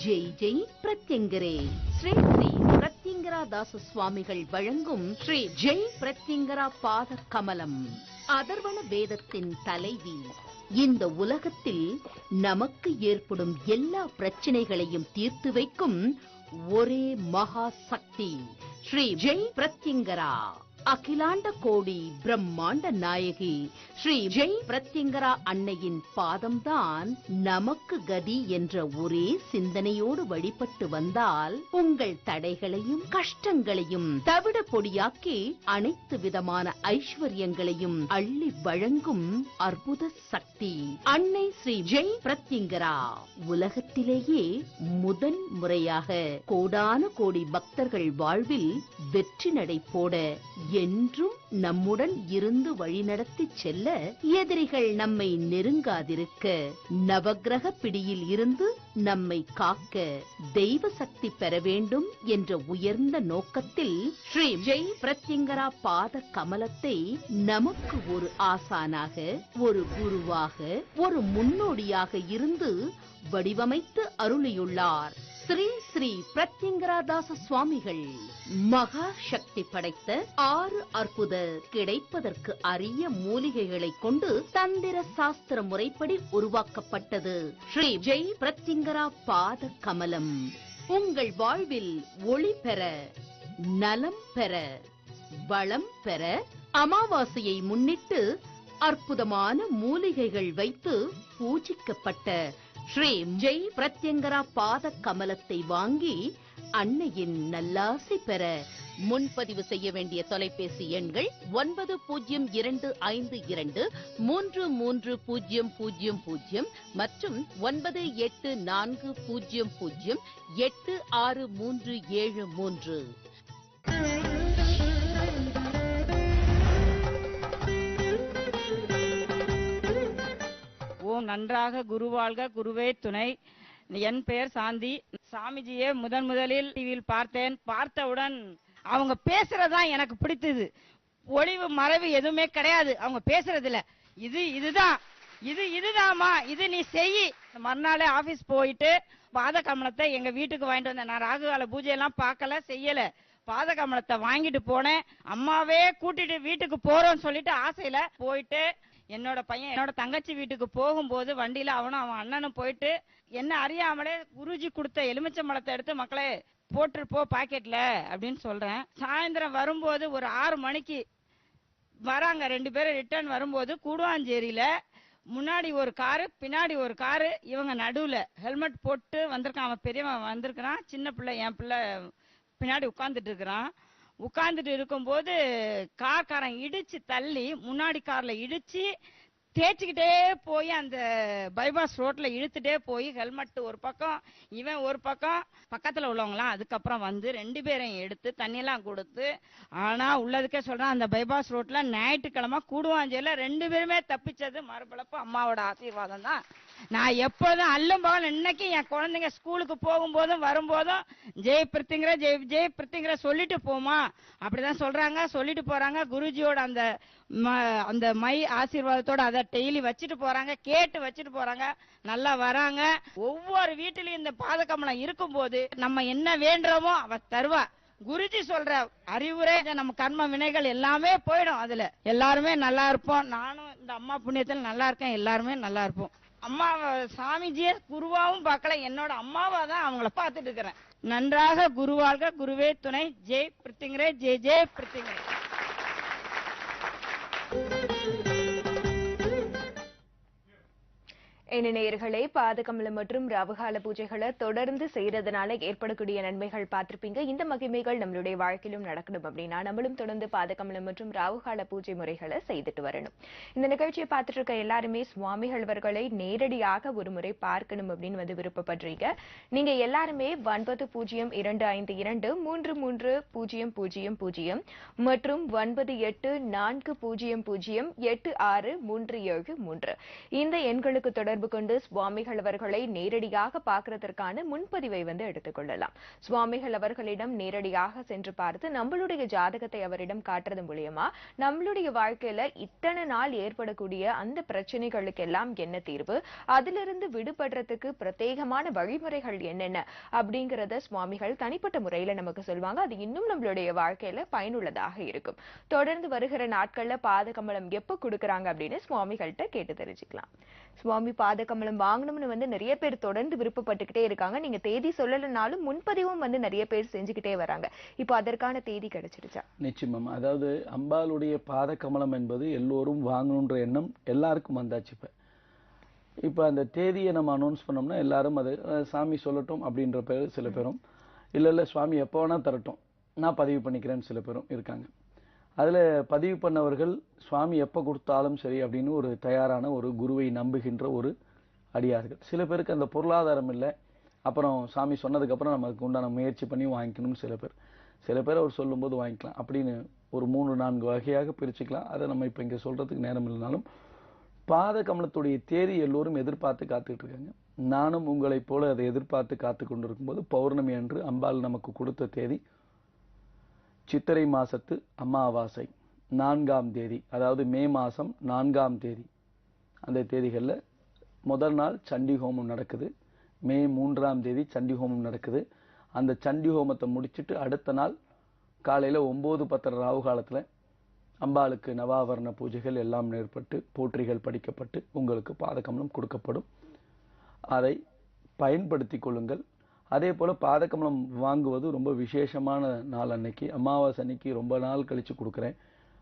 ஜெய் ஜெய் பிரத்யங்கரே ஸ்ரீ ஸ்ரீ பிரத்யங்கரே பிரத்யங்கரா தாச சுவாமிகள் வழங்கும் ஸ்ரீ ஜெய் பிரத்யங்கரா பாத கமலம். அதர்வண வேதத்தின் தலைவி. இந்த உலகத்தில் நமக்கு ஏற்படும் எல்லா பிரச்சனைகளையும் தீர்த்து வைக்கும் ஒரே மகா சக்தி ஸ்ரீ ஜெய் பிரத்யங்கரா. அகிலாண்ட கோடி பிரம்மாண்ட நாயகி ஸ்ரீ ஜெய் பிரத்யங்கரா அன்னையின் பாதம்தான் நமக்கு கதி என்ற ஒரே சிந்தனையோடு வழிபட்டு வந்தால் உங்கள் தடைகளையும் கஷ்டங்களையும் தவிட பொடியாக்கி அனைத்து விதமான ஐஸ்வர்யங்களையும் அள்ளி வழங்கும் அற்புத சக்தி அன்னை ஸ்ரீ ஜெய் பிரத்யங்கரா. உலகத்திலேயே முதன் முறையாக கோடான கோடி பக்தர்கள் வாழ்வில் வெற்றி நடை போட என்றும் நம்முடன் இருந்து வழிநடத்தி செல்ல, எதிரிகள் நம்மை நெருங்காதிருக்க, நவக்கிரக பிடியில் இருந்து நம்மை காக்க தெய்வ சக்தி பெற வேண்டும் என்ற உயர்ந்த நோக்கத்தில் ஸ்ரீ ஜெய் பிரத்யங்கரா பாத கமலத்தை நமக்கு ஒரு ஆசானாக, ஒரு குருவாக, ஒரு முன்னோடியாக இருந்து வடிவமைத்து அருளியுள்ளார் ஸ்ரீ ஸ்ரீ பிரத்யங்கரா தாச சுவாமிகள். மகா சக்தி படைத்த 6 அற்புத கிடைப்பதற்கு அரிய மூலிகைகளை கொண்டு தந்திர சாஸ்திர முறைப்படி உருவாக்கப்பட்டது ஸ்ரீ ஜெய் பிரத்யங்கரா பாத கமலம். உங்கள் வாழ்வில் ஒளி பெற, நலம் பெற, வளம் பெற அமாவாசையை முன்னிட்டு அற்புதமான மூலிகைகள் வைத்து பூஜிக்கப்பட்ட ஸ்ரீ ஜெய் பிரத்யங்கரா பாத கமலத்தை வாங்கி அன்னையின் நல்லாசி பெற முன்பதிவு செய்ய வேண்டிய தொலைபேசி எண்கள் 9022330000 மற்றும் 9840086373. ஓம் நன்றாக குருவாழ்க, குருவே துணை. என் பெயர் சாந்தி. சாமிஜியை முதலில் டிவியில் பார்த்தேன். பார்த்தவுடன் அவங்க பேசுறதுதான் எனக்கு பிடித்தது. ஒளிவு மறைவு எதுவுமே கிடையாது அவங்க பேசுறதுல. இதுதாமா, இது நீ செய். மறுநாளே ஆபீஸ் போயிட்டு பாத கமலத்தை எங்க வீட்டுக்கு வாங்கிட்டு வந்தேன். நான் ராகுகால பூஜை எல்லாம் பார்க்கல, செய்யல. பாத கமலத்தை வாங்கிட்டு போனேன். அம்மாவே கூட்டிட்டு வீட்டுக்கு போறோம்னு சொல்லிட்டு ஆசையில போயிட்டு என்னோட பையன் என்னோட தங்கச்சி வீட்டுக்கு போகும்போது வண்டியில அவன் அண்ணனும் போயிட்டு என்ன அறியாமலே குருஜி கொடுத்த எலுமிச்சம்பழத்தை எடுத்து மக்களே போட்டு போ பாக்கெட்ல அப்படின்னு சொல்றேன். சாயந்தரம் வரும்போது ஒரு 6 மணிக்கு வராங்க 2 பேரும். ரிட்டர்ன் வரும்போது கூடுவாஞ்சேரியில முன்னாடி ஒரு காரு, பின்னாடி ஒரு காரு, இவங்க நடுவுல ஹெல்மெட் போட்டு வந்திருக்கான். அவன் பெரியவன் வந்திருக்கிறான், சின்ன பிள்ளை என் பிள்ளை பின்னாடி உட்கார்ந்துட்டு இருக்கிறான். உட்கார்ந்துட்டு இருக்கும்போது கார்காரன் இடிச்சு தள்ளி முன்னாடி கார்ல இடிச்சு தேய்ச்சிக்கிட்டே போய் அந்த பைபாஸ் ரோட்ல இழுத்துட்டே போய் ஹெல்மெட் ஒரு பக்கம், இவன் ஒரு பக்கம், பக்கத்துல உள்ளவங்களாம் அதுக்கப்புறம் வந்து 2 பேரையும் எடுத்து தண்ணியெல்லாம் கொடுத்து. ஆனா உள்ளதுக்கே சொல்றேன், அந்த பைபாஸ் ரோட்ல ஞாயிற்றுக்கிழமை கூடுவாஞ்சேரியில 2 பேருமே தப்பிச்சது மறுபிழப்பு அம்மாவோட ஆசீர்வாதம் தான். நான் எப்போதும் அல்லும் பகல் இன்னைக்கு என் குழந்தைங்க ஸ்கூலுக்கு போகும்போதும் வரும்போதும் ஜெய் பிரித்திங்கிற ஜெய் பிரித்திங்கிற சொல்லிட்டு போமா அப்படிதான் சொல்றாங்க, சொல்லிட்டு போறாங்க. குருஜியோட அந்த மை ஆசீர்வாதத்தோட அதை டெய்லி வச்சுட்டு போறாங்க, கேட்டு வச்சுட்டு போறாங்க, நல்லா வராங்க. ஒவ்வொரு வீட்டிலும் இந்த பாதகமலம் இருக்கும்போது நம்ம என்ன வேண்டுறோமோ அவ தருவா. குருஜி சொல்ற அறிவுரை நம்ம கர்ம வினைகள் எல்லாமே போயிடும். அதுல எல்லாருமே நல்லா இருப்போம். நானும் இந்த அம்மா புண்ணியத்தில் நல்லா இருக்கேன், எல்லாருமே நல்லா இருப்போம். அம்மா சாமிஜிய குருவாவும் பார்க்கல, என்னோட அம்மாவா தான் அவங்கள பார்த்துட்டு இருக்கிறேன். நன்றாக குருவாழ்க, குருவே துணை. ஜெய் பிரித்திங்கரே, ஜெய் ஜெய் பிரித்திங்கரே. நேயர்களே, பாதகமலம் மற்றும் ராவுகால பூஜைகளை தொடர்ந்து செய்யறதுனால ஏற்படக்கூடிய நன்மைகள் பார்த்திருப்பீங்க. இந்த மகிமைகள் நம்மளுடைய வாழ்க்கையிலும் நடக்கணும் அப்படின்னா நம்மளும் தொடர்ந்து பாதகமலம் மற்றும் ராவுகால பூஜை முறைகளை செய்துட்டு வரணும். இந்த நிகழ்ச்சியை பார்த்துட்டு இருக்க எல்லாருமே சுவாமிகள் அவர்களை நேரடியாக ஒரு முறை பார்க்கணும் அப்படின்னு வந்து விருப்பப்படுறீங்க. நீங்க எல்லாருமே 9002233000 மற்றும் 9840008637 இந்த எண்களுக்கு தொடர்பு தொடர்பு கொண்டு சுவாமிகள் அவர்களை நேரடியாக பார்க்கறதற்கான முன்பதிவை எடுத்துக்கொள்ளலாம். சுவாமிகள் அவர்களிடம் நேரடியாக சென்று பார்த்து நம்மளுடைய ஜாதகத்தை அவரிடம் காட்டுறது மூலியமா நம்மளுடைய வாழ்க்கையில இத்தனை நாள் ஏற்படக்கூடிய அந்த பிரச்சனைகளுக்கு எல்லாம் என்ன தீர்வு, அதிலிருந்து விடுபடுறதுக்கு பிரத்யேகமான வழிமுறைகள் என்னென்ன அப்படிங்கறத சுவாமிகள் தனிப்பட்ட முறையில நமக்கு சொல்லுவாங்க. அது இன்னும் நம்மளுடைய வாழ்க்கையில பயனுள்ளதாக இருக்கும். தொடர்ந்து வருகிற நாட்கள்ல பாதகமலம் எப்ப கொடுக்கறாங்க அப்படின்னு சுவாமிகள்கிட்ட கேட்டு தெரிஞ்சுக்கலாம். சுவாமி, பாதகமலம் வாங்கணும்னு நிறைய பேர் தொடர்ந்து விருப்பப்பட்டுக்கிட்டே இருக்காங்க. நீங்க தேதி சொல்லலனாலும் முன்பதிவும் நிறைய பேர் செஞ்சுக்கிட்டே வராங்க. இப்போ அதற்கான தேதி கிடைச்சிருச்சா? நிச்சயமா. அதாவது அம்பாளுடைய பாதகமலம் என்பது எல்லோரும் வாங்கணுன்ற எண்ணம் எல்லாருக்கும் வந்தாச்சு. இப்ப அந்த தேதியை நம்ம அனௌன்ஸ் பண்ணோம்னா எல்லாரும் அது சாமி சொல்லட்டும் அப்படின்ற பேர் சில பேரும், இல்ல சுவாமி எப்போ வேணா தரட்டும் நான் பதிவு பண்ணிக்கிறேன்னு சில பேரும் இருக்காங்க. அதுல பதிவு பண்ணவர்கள் சுவாமி எப்ப கொடுத்தாலும் சரி அப்படின்னு ஒரு தயாரான ஒரு குருவை நம்புகின்ற ஒரு அடியார்கள். சில பேருக்கு அந்த பொருளாதாரம் இல்லை, அப்புறம் சாமி சொன்னதுக்கு அப்புறம் நமக்கு உண்டான முயற்சி பண்ணி வாங்கிக்கணும். சில பேர் அவர் சொல்லும்போது வாங்கிக்கலாம் அப்படின்னு ஒரு 3-4 வகையாக பிரிச்சுக்கலாம். அதை நம்ம இப்ப இங்க சொல்றதுக்கு நேரம் இல்லைனாலும் பாத கமலத்துடைய தேதி எல்லோரும் எதிர்பார்த்து காத்துக்கிட்டு இருக்காங்க. நானும் உங்களைப் போல அதை எதிர்பார்த்து காத்து கொண்டிருக்கும் போது பௌர்ணமி அன்று அம்பாள் நமக்கு கொடுத்த தேதி சித்திரை மாசத்து அமாவாசை 4ஆம் தேதி, அதாவது மே மாசம் 4ஆம் தேதி. அந்த தேதிகள்ல முதல் நாள் சண்டி ஹோமம் நடக்குது. மே 3ஆம் தேதி சண்டி ஹோமம் நடக்குது. அந்த சண்டி ஹோமத்தை முடிச்சுட்டு அடுத்த நாள் காலையில 9:10 ராவு காலத்துல அம்பாளுக்கு நவாவரண பூஜைகள் எல்லாம் ஏற்பட்டு போற்றிகள் படிக்கப்பட்டு உங்களுக்கு பாதகமலம் கொடுக்கப்படும். அதை பயன்படுத்தி கொள்ளுங்கள். அதே போல பாதகமலம் வாங்குவது ரொம்ப விசேஷமான நாள். அன்னைக்கு அமாவாசை அன்னைக்கு ரொம்ப நாள் கழிச்சு கொடுக்குறேன்.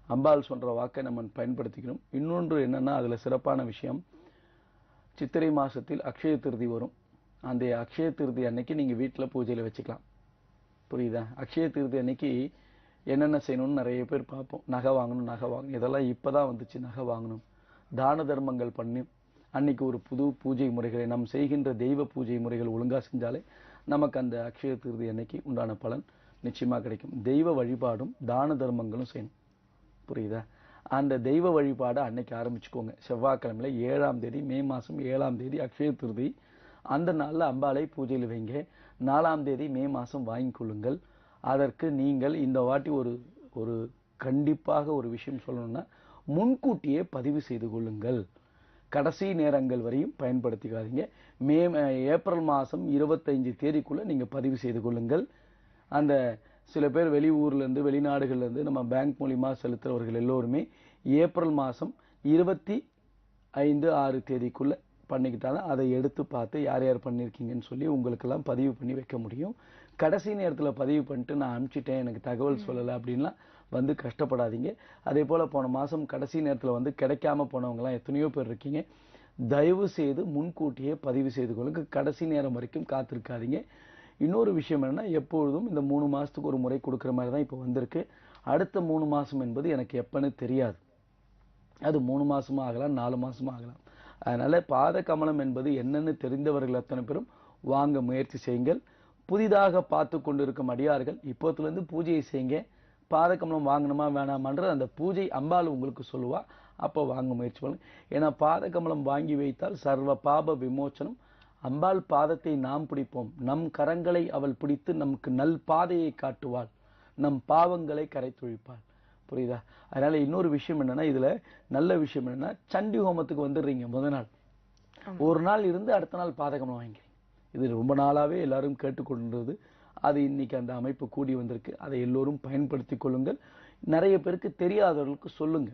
அம்பாள் சொல்ற வாக்கை நம்ம பயன்படுத்திக்கணும். இன்னொன்று என்னன்னா, அதுல சிறப்பான விஷயம், சித்திரை மாசத்தில் அக்ஷய திருதி வரும். அந்த அக்ஷய திருதி அன்னைக்கு நீங்க வீட்டுல பூஜையில வச்சுக்கலாம். புரியுதா? அக்ஷய திருதி அன்னைக்கு என்னென்ன செய்யணும்னு நிறைய பேர் பார்ப்போம். நகை வாங்கணும், இதெல்லாம் இப்பதான் வந்துச்சு. நகை வாங்கணும், தான தர்மங்கள் பண்ணி அன்னைக்கு ஒரு புது பூஜை முறைகளை நாம் செய்கின்ற தெய்வ பூஜை முறைகள் ஒழுங்கா செஞ்சாலே நமக்கு அந்த அக்ஷய திருதி அன்னைக்கு உண்டான பலன் நிச்சயமா கிடைக்கும். தெய்வ வழிபாடும் தான தர்மங்களும் செய்யணும். புரியுதா? அந்த தெய்வ வழிபாடை அன்னைக்கு ஆரம்பிச்சுக்கோங்க. செவ்வாய்க்கிழமையில 7ஆம் தேதி, மே மாசம் 7ஆம் தேதி அக்ஷய திருதி. அந்த நாள்ல அம்பாளை பூஜையில் வைங்க. 4ஆம் தேதி மே மாசம் வாங்கி கொள்ளுங்கள். அதற்கு நீங்கள் இந்த வாட்டி ஒரு கண்டிப்பாக ஒரு விஷயம் சொல்லணும்னா, முன்கூட்டியே பதிவு செய்து கொள்ளுங்கள். கடைசி நேரங்கள் வரையும் பயன்படுத்திக்காதீங்க. ஏப்ரல் மாசம் 25 தேதிக்குள்ள நீங்க பதிவு செய்து கொள்ளுங்கள். அந்த சில பேர் வெளியூர்ல இருந்து வெளிநாடுகள்ல இருந்து நம்ம பேங்க் மூலியமா செலுத்துறவர்கள் எல்லோருமே ஏப்ரல் மாசம் 25-6 தேதிக்குள்ள பண்ணிக்கிட்டாலும் அதை எடுத்து பார்த்து யார் யார் பண்ணிருக்கீங்கன்னு சொல்லி உங்களுக்கெல்லாம் பதிவு பண்ணி வைக்க முடியும். கடைசி நேரத்துல பதிவு பண்ணிட்டு நான் அனுப்பிச்சிட்டேன் எனக்கு தகவல் சொல்லலை அப்படின்லாம் கஷ்டப்படாதீங்க. அதே போல போன மாசம் கடைசி நேரத்துல கிடைக்காம போனவங்க எல்லாம் எத்தனையோ பேர் இருக்கீங்க. தயவு செய்து முன்கூட்டியே பதிவு செய்து கொள்ளுங்க. கடைசி நேரம் வரைக்கும் காத்திருக்காதீங்க. இன்னொரு விஷயம் என்னன்னா, எப்பொழுதும் இந்த 3 மாசத்துக்கு ஒரு முறை கொடுக்குற மாதிரி தான் இப்போ வந்திருக்கு. அடுத்த 3 மாசம் என்பது எனக்கு எப்பன்னு தெரியாது. அது 3 மாசமும் ஆகலாம், 4 மாசமும் ஆகலாம். அதனால பாத கமலம் என்பது என்னன்னு தெரிந்தவர்கள் அத்தனை பேரும் வாங்க முயற்சி செய்யுங்கள். புதிதாக பார்த்து கொண்டிருக்கும் அடியார்கள் இப்போத்துல இருந்து பூஜையை செய்யுங்க. பாதகமலம் வாங்கணுமா வேணாமான்ற அந்த பூஜை அம்பாள் உங்களுக்கு சொல்லுவா. அப்போ வாங்க முயற்சி பண்ணுங்க. ஏன்னா பாதகமலம் வாங்கி வைத்தால் சர்வ பாப விமோச்சனம். அம்பாள் பாதத்தை நாம் பிடிப்போம். நம் கரங்களை அவள் பிடித்து நமக்கு நல் பாதையை காட்டுவாள். நம் பாவங்களை கரைத்தொழிப்பாள். புரியுதா? அதனால இன்னொரு விஷயம் என்னன்னா, இதுல நல்ல விஷயம் என்னன்னா, சண்டி ஹோமத்துக்கு வந்துடுறீங்க முதல் நாள், ஒரு நாள் இருந்து அடுத்த நாள் பாதகமலம் வாங்கிக்கிறீங்க. இது ரொம்ப நாளாவே எல்லாரும் கேட்டுக்கொண்டது. அது இன்னைக்கு அந்த அமைப்பு கூடி வந்திருக்கு. அதை எல்லோரும் பயன்படுத்தி கொள்ளுங்கள். நிறைய பேருக்கு தெரியாதவர்களுக்கு சொல்லுங்க.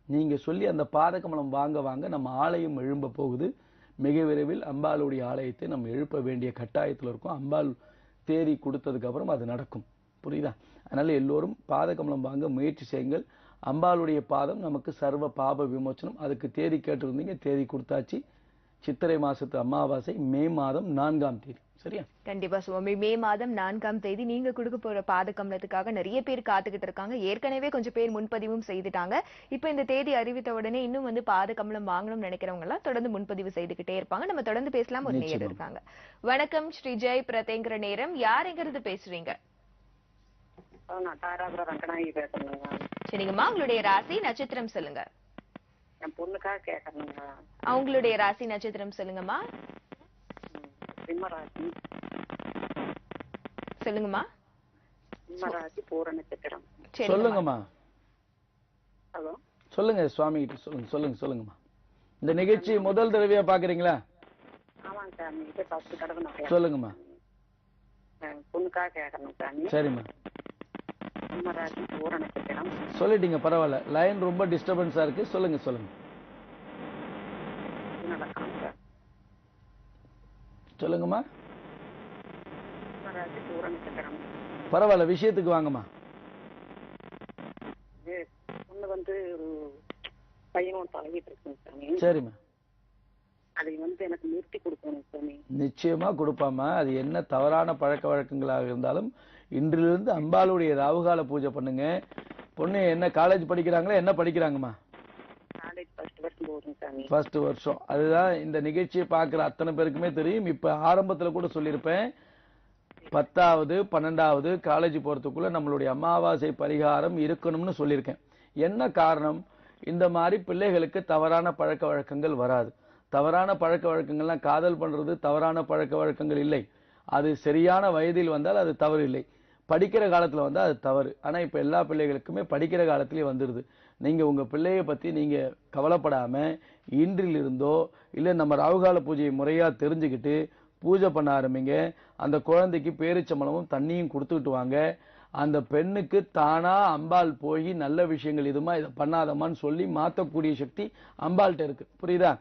நீங்க சொல்லி அந்த பாதகமலம் வாங்க வாங்க நம்ம ஆலயம் எழும்ப போகுது. மிக விரைவில் அம்பாளுடைய ஆலயத்தை நம்ம எழுப்ப வேண்டிய கட்டாயத்தில் இருக்கும். அம்பாள் தேதி கொடுத்ததுக்கு அப்புறம் அது நடக்கும். புரியுதா? அதனால எல்லோரும் பாதகமலம் வாங்க முயற்சி செய்யுங்கள். அம்பாளுடைய பாதம் நமக்கு சர்வ பாப விமோச்சனம். அதுக்கு தேதி கேட்டிருந்தீங்க, தேதி கொடுத்தாச்சு. சித்திரை மாசத்து அமாவாசை மே மாதம் 4ஆம் தேதி. சரியா? கண்டிப்பா சுவாமி. மே மாதம் 4ஆம் தேதி நீங்க கொடுக்க போற பாதகமலத்துக்காக நிறைய பேர் காத்துக்கிட்டு இருக்காங்க. ஏற்கனவே கொஞ்சம் பேர் முன்பதிவும் செய்துட்டாங்க. இப்ப இந்த தேதி அறிவித்த உடனே இன்னும் பாதகமலம் வாங்கணும்னு நினைக்கிறவங்க எல்லாம் தொடர்ந்து முன்பதிவு செய்துகிட்டே இருப்பாங்க. நம்ம தொடர்ந்து பேசலாம். ஒரு நேயர் இருக்காங்க. வணக்கம். ஸ்ரீ ஜெய் பிரதேங்கிற நேரம். யார் எங்கிருந்து பேசுறீங்க? நான் தாராபுரம் ரங்கநாயகி பேசுறேங்க. சரிங்கம்மா, உங்களுடைய ராசி நட்சத்திரம் சொல்லுங்க. என் பொண்ணுக்காக கேட்கணுங்க. அவங்களுடைய ராசி நட்சத்திரம் சொல்லுங்கம்மா. சிம்மராசி. சொல்லுங்கம்மா. சிம்மராசி பூர நட்சத்திரம். சொல்லுங்கம்மா. ஹலோ, சொல்லுங்க சுவாமி கிட்ட சொல்லுங்க சொல்லுங்கம்மா. இந்த நிகழ்ச்சி முதல் தடவையா பாக்குறீங்களா? ஆமாங்க சாமி, இதை 10 தடவை நான் சொல்லுங்கம்மா. பொண்ணுக்காக கேட்கணும் சாமி. சரிம்மா. சிம்மராசி பூர நட்சத்திரம். சொல்லிட்டீங்க, பரவாயில்ல. லைன் ரொம்ப டிஸ்டர்பன்ஸா இருக்கு. சொல்லுங்க சொல்லுங்க நடக்கணும் சார். சொல்லுங்கம்மா. சிம்மராசி பூர நட்சத்திரம். பரவாயில்ல, விஷயத்துக்கு வாங்கம்மா. பொண்ணு வந்து ஒரு பையனோட பழகிட்டு இருக்குங்க சாமி. சரிம்மா. அதை எனக்கு நிறுத்தி கொடுக்கணும் சாமி. நிச்சயமா கொடுப்பாமா. அது என்ன தவறான பழக்க வழக்கங்களாக இருந்தாலும் இன்றிலிருந்து அம்பாளுடைய ராவுகால பூஜை பண்ணுங்க. பொண்ணு என்ன காலேஜ் படிக்கிறாங்களா, என்ன படிக்கிறாங்கம்மா? காலேஜ் ஃபர்ஸ்ட் வருஷம் போகுதுங்க சாமி. ஃபர்ஸ்ட் வருஷம். அதுதான் இந்த நிகழ்ச்சியை பார்க்குற அத்தனை பேருக்குமே தெரியும். இப்ப ஆரம்பத்துல கூட சொல்லியிருப்பேன், 10வது 12வது காலேஜ் போறதுக்குள்ள நம்மளுடைய அமாவாசை பரிகாரம் இருக்கணும்னு சொல்லியிருக்கேன். என்ன காரணம்? இந்த மாதிரி பிள்ளைகளுக்கு தவறான பழக்க வழக்கங்கள் வராது. தவறான பழக்க வழக்கங்கள்லாம் காதல் பண்றது தவறான பழக்க வழக்கங்கள் இல்லை. அது சரியான வயதில் வந்தால் அது தவறு இல்லை. படிக்கிற காலத்துல வந்தா அது தவறு. ஆனா இப்ப எல்லா பிள்ளைகளுக்குமே படிக்கிற காலத்திலேயே வந்துருது. நீங்க உங்க பிள்ளைய பத்தி நீங்க கவலைப்படாம இன்றில் இருந்தோ இல்ல நம்ம ராவுகால பூஜையை முறையா தெரிஞ்சுக்கிட்டு பூஜை பண்ண ஆரம்பிங்க. அந்த குழந்தைக்கு பேரிச்சம்பளமும் தண்ணியும் கொடுத்துக்கிட்டு வாங்க. அந்த பெண்ணுக்கு தானா அம்பாள் போய் நல்ல விஷயங்கள் இதுமா இதை பண்ணாதமான்னு சொல்லி மாத்தக்கூடிய சக்தி அம்பாள்கிட்ட இருக்கு. புரியுதா?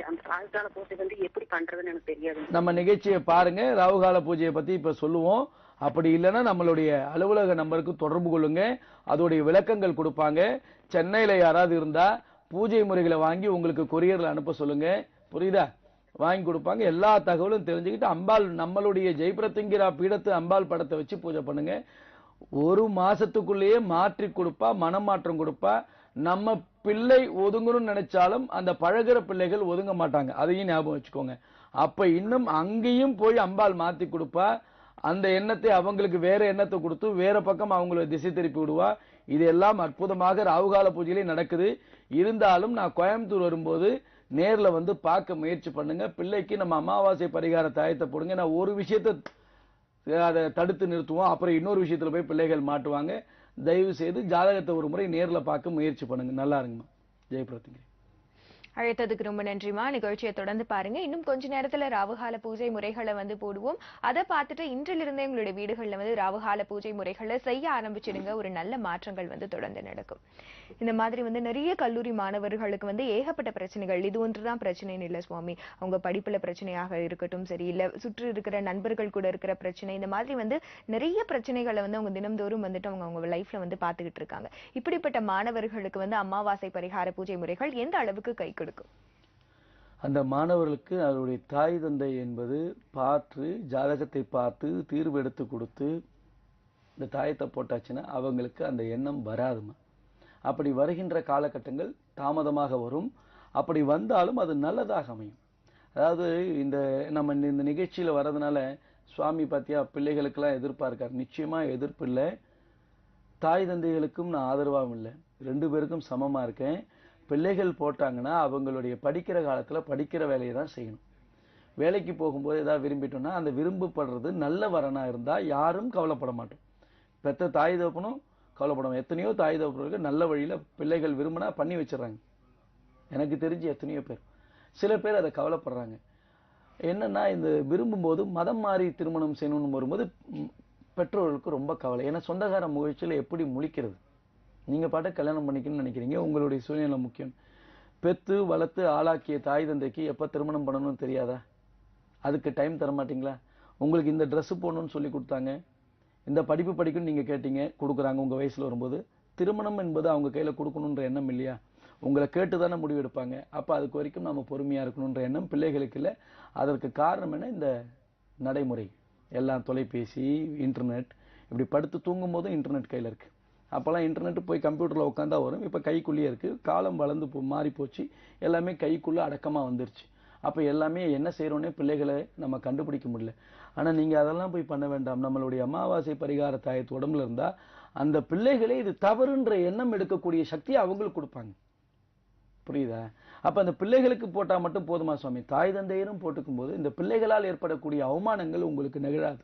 அந்த ராகுகால பூஜை வந்து எப்படி பண்றதுன்னு எனக்கு தெரியாது. நம்ம நிகழ்ச்சியை பாருங்க. ராவுகால பூஜையை பத்தி இப்ப சொல்லுவோம். அப்படி இல்லைன்னா நம்மளுடைய அலுவலக நம்பருக்கு தொடர்பு கொள்ளுங்க. அதோடைய விளக்கங்கள் கொடுப்பாங்க. சென்னையில யாராவது இருந்தா பூஜை முறைகளை வாங்கி உங்களுக்கு கொரியர்ல அனுப்ப சொல்லுங்க. புரியுதா? வாங்கி கொடுப்பாங்க. எல்லா தகவலும் தெரிஞ்சுக்கிட்டு அம்பாள் நம்மளுடைய ஜெயபிரத்திங்கிரா பீடத்து அம்பாள் படத்தை வச்சு பூஜை பண்ணுங்க. ஒரு மாசத்துக்குள்ளேயே மாற்றி கொடுப்பா, மனமாற்றம் கொடுப்பா. நம்ம பிள்ளை ஒதுங்கணும்னு நினைச்சாலும் அந்த பழகிற பிள்ளைகள் ஒதுங்க மாட்டாங்க. அதையும் ஞாபகம் வச்சுக்கோங்க. அப்ப இன்னும் அங்கேயும் போய் அம்பாள் மாத்தி கொடுப்பா. அந்த எண்ணத்தை அவங்களுக்கு வேற எண்ணத்தை கொடுத்து வேற பக்கம் அவங்களை திசை திருப்பி விடுவா. இதெல்லாம் அற்புதமாக ராவுகால பூஜையிலே நடக்குது. இருந்தாலும் நான் கோயம்புத்தூர் வரும்போது நேர்ல வந்து பார்க்க முயற்சி பண்ணுங்க. பிள்ளைக்கு நம்ம அமாவாசை பரிகார தாயத்தை போடுங்க. நான் ஒரு விஷயத்தை அதை தடுத்து நிறுத்துவோம். அப்புறம் இன்னொரு விஷயத்துல போய் பிள்ளைகள் மாட்டுவாங்க. தயவு செய்து ஜாதகத்தை ஒரு முறை நேர்ல பார்க்க முயற்சி பண்ணுங்க. நல்லா இருங்கம்மா. ஜெயபிரத்திங்க. அழைத்ததுக்கு ரொம்ப நன்றிமா. நிகழ்ச்சியை தொடர்ந்து பாருங்க. இன்னும் கொஞ்ச நேரத்துல ராவுகால பூஜை முறைகளை வந்து போடுவோம். அதை பார்த்துட்டு இன்றிலிருந்தே உங்களுடைய வீடுகள்ல வந்து ராவுகால பூஜை முறைகளை செய்ய ஆரம்பிச்சிடுங்க. ஒரு நல்ல மாற்றங்கள் வந்து தொடர்ந்து நடக்கும். இந்த மாதிரி வந்து நிறைய கல்லூரி மாணவர்களுக்கு வந்து ஏகப்பட்ட பிரச்சனைகள். இது ஒன்றுதான் பிரச்சனைன்னு இல்லை சுவாமி. அவங்க படிப்புல பிரச்சனையாக இருக்கட்டும் சரி, இல்ல சுற்றி இருக்கிற நண்பர்கள் கூட இருக்கிற பிரச்சனை, இந்த மாதிரி வந்து நிறைய பிரச்சனைகளை வந்து அவங்க தினம்தோறும் வந்துட்டு அவங்க லைஃப்ல வந்து பாத்துக்கிட்டு இருக்காங்க. இப்படிப்பட்ட மாணவர்களுக்கு வந்து அமாவாசை பரிகார பூஜை முறைகள் எந்த அளவுக்கு கை கொடுக்கும்? அந்த மாணவர்களுக்கு அவருடைய தாய் தந்தை என்பது பார்த்து ஜாதகத்தை பார்த்து தீர்வு எடுத்து கொடுத்து இந்த தாயத்தை போட்டாச்சுன்னா அவங்களுக்கு அந்த எண்ணம் வராதுமா. அப்படி வருகின்ற காலகட்டங்கள் தாமதமாக வரும். அப்படி வந்தாலும் அது நல்லதாக அமையும். அதாவது நம்ம இந்த நிகழ்ச்சியில வர்றதுனால சுவாமி பாத்தியா பிள்ளைகளுக்கெல்லாம் எதிர்பார்க்காரு. நிச்சயமா எதிர்ப்பு இல்லை. தாய் தந்தைகளுக்கும் நான் ஆதரவாகவும் இல்லை. 2 பேருக்கும் சமமா இருக்கேன். பிள்ளைகள் போட்டாங்கன்னா அவங்களுடைய படிக்கிற காலத்துல படிக்கிற வேலையை தான் செய்யணும். வேலைக்கு போகும்போது ஏதாவது விரும்பிட்டோம்னா அந்த விரும்பப்படுறது நல்ல வரனா இருந்தா யாரும் கவலைப்பட மாட்டோம். பெத்த தாய் தகப்பனும் கவலைப்படும். எத்தனையோ தாய் தகப்பனருக்கு நல்ல வழியில பிள்ளைகள் விரும்பினா பண்ணி வச்சிடறாங்க. எனக்கு தெரிஞ்சு எத்தனையோ பேர். சில பேர் அதை கவலைப்படுறாங்க. என்னன்னா இந்த விரும்பும்போது மதம் மாறி திருமணம் செய்யணும்னு வரும்போது பெற்றோர்களுக்கு ரொம்ப கவலை. ஏன்னா சொந்தக்கார முயற்சியில எப்படி முழிக்கிறது? நீங்க பாட்ட கல்யாணம் பண்ணிக்கணும்னு நினைக்கிறீங்க. உங்களுடைய சூழ்நிலை முக்கியம். பெத்து வளர்த்து ஆளாக்கிய தாய் தந்தைக்கு எப்ப திருமணம் பண்ணணும்னு தெரியாதா? அதுக்கு டைம் தர மாட்டீங்களா? உங்களுக்கு இந்த ட்ரெஸ் போடணும்னு சொல்லி கொடுத்தாங்க, இந்த படிப்பு படிக்கணும்னு நீங்க கேட்டீங்க, கொடுக்குறாங்க. உங்க வயசுல வரும்போது திருமணம் என்பது அவங்க கையில கொடுக்கணுன்ற எண்ணம் இல்லையா? உங்களை கேட்டுதானே முடிவு எடுப்பாங்க. அப்ப அதுக்கு வரைக்கும் நாம பொறுமையா இருக்கணும்ன்ற எண்ணம் பிள்ளைகளுக்கு இல்லை. அதற்கு காரணம் என்ன? இந்த நடைமுறை எல்லாம் தொலைபேசி, இன்டர்நெட். இப்படி படுத்து தூங்கும் போதும் இன்டர்நெட் கையில இருக்கு. அப்பெல்லாம் இன்டர்நெட் போய் கம்ப்யூட்டர்ல உட்காந்தா வரும். இப்ப கைக்குள்ளேயே இருக்கு. காலம் வளர்ந்து மாறி போச்சு. எல்லாமே கைக்குள்ள அடக்கமா வந்துருச்சு. அப்ப எல்லாமே என்ன செய்யறோன்னே பிள்ளைகளை நம்ம கண்டுபிடிக்க முடியல. ஆனா நீங்க அதெல்லாம் போய் பண்ண வேண்டாம். நம்மளுடைய அமாவாசை பரிகார தாயத்து உடம்புல இருந்தா அந்த பிள்ளைகளே இது தவறுன்ற எண்ணம் எடுக்கக்கூடிய சக்தியை அவங்களுக்கு கொடுப்பாங்க. புரியுதா? அப்ப அந்த பிள்ளைகளுக்கு போட்டா மட்டும் போதுமா சுவாமி? தாய் தந்தையரும் போட்டுக்கும் போது இந்த பிள்ளைகளால் ஏற்படக்கூடிய அவமானங்கள் உங்களுக்கு நிகழாது.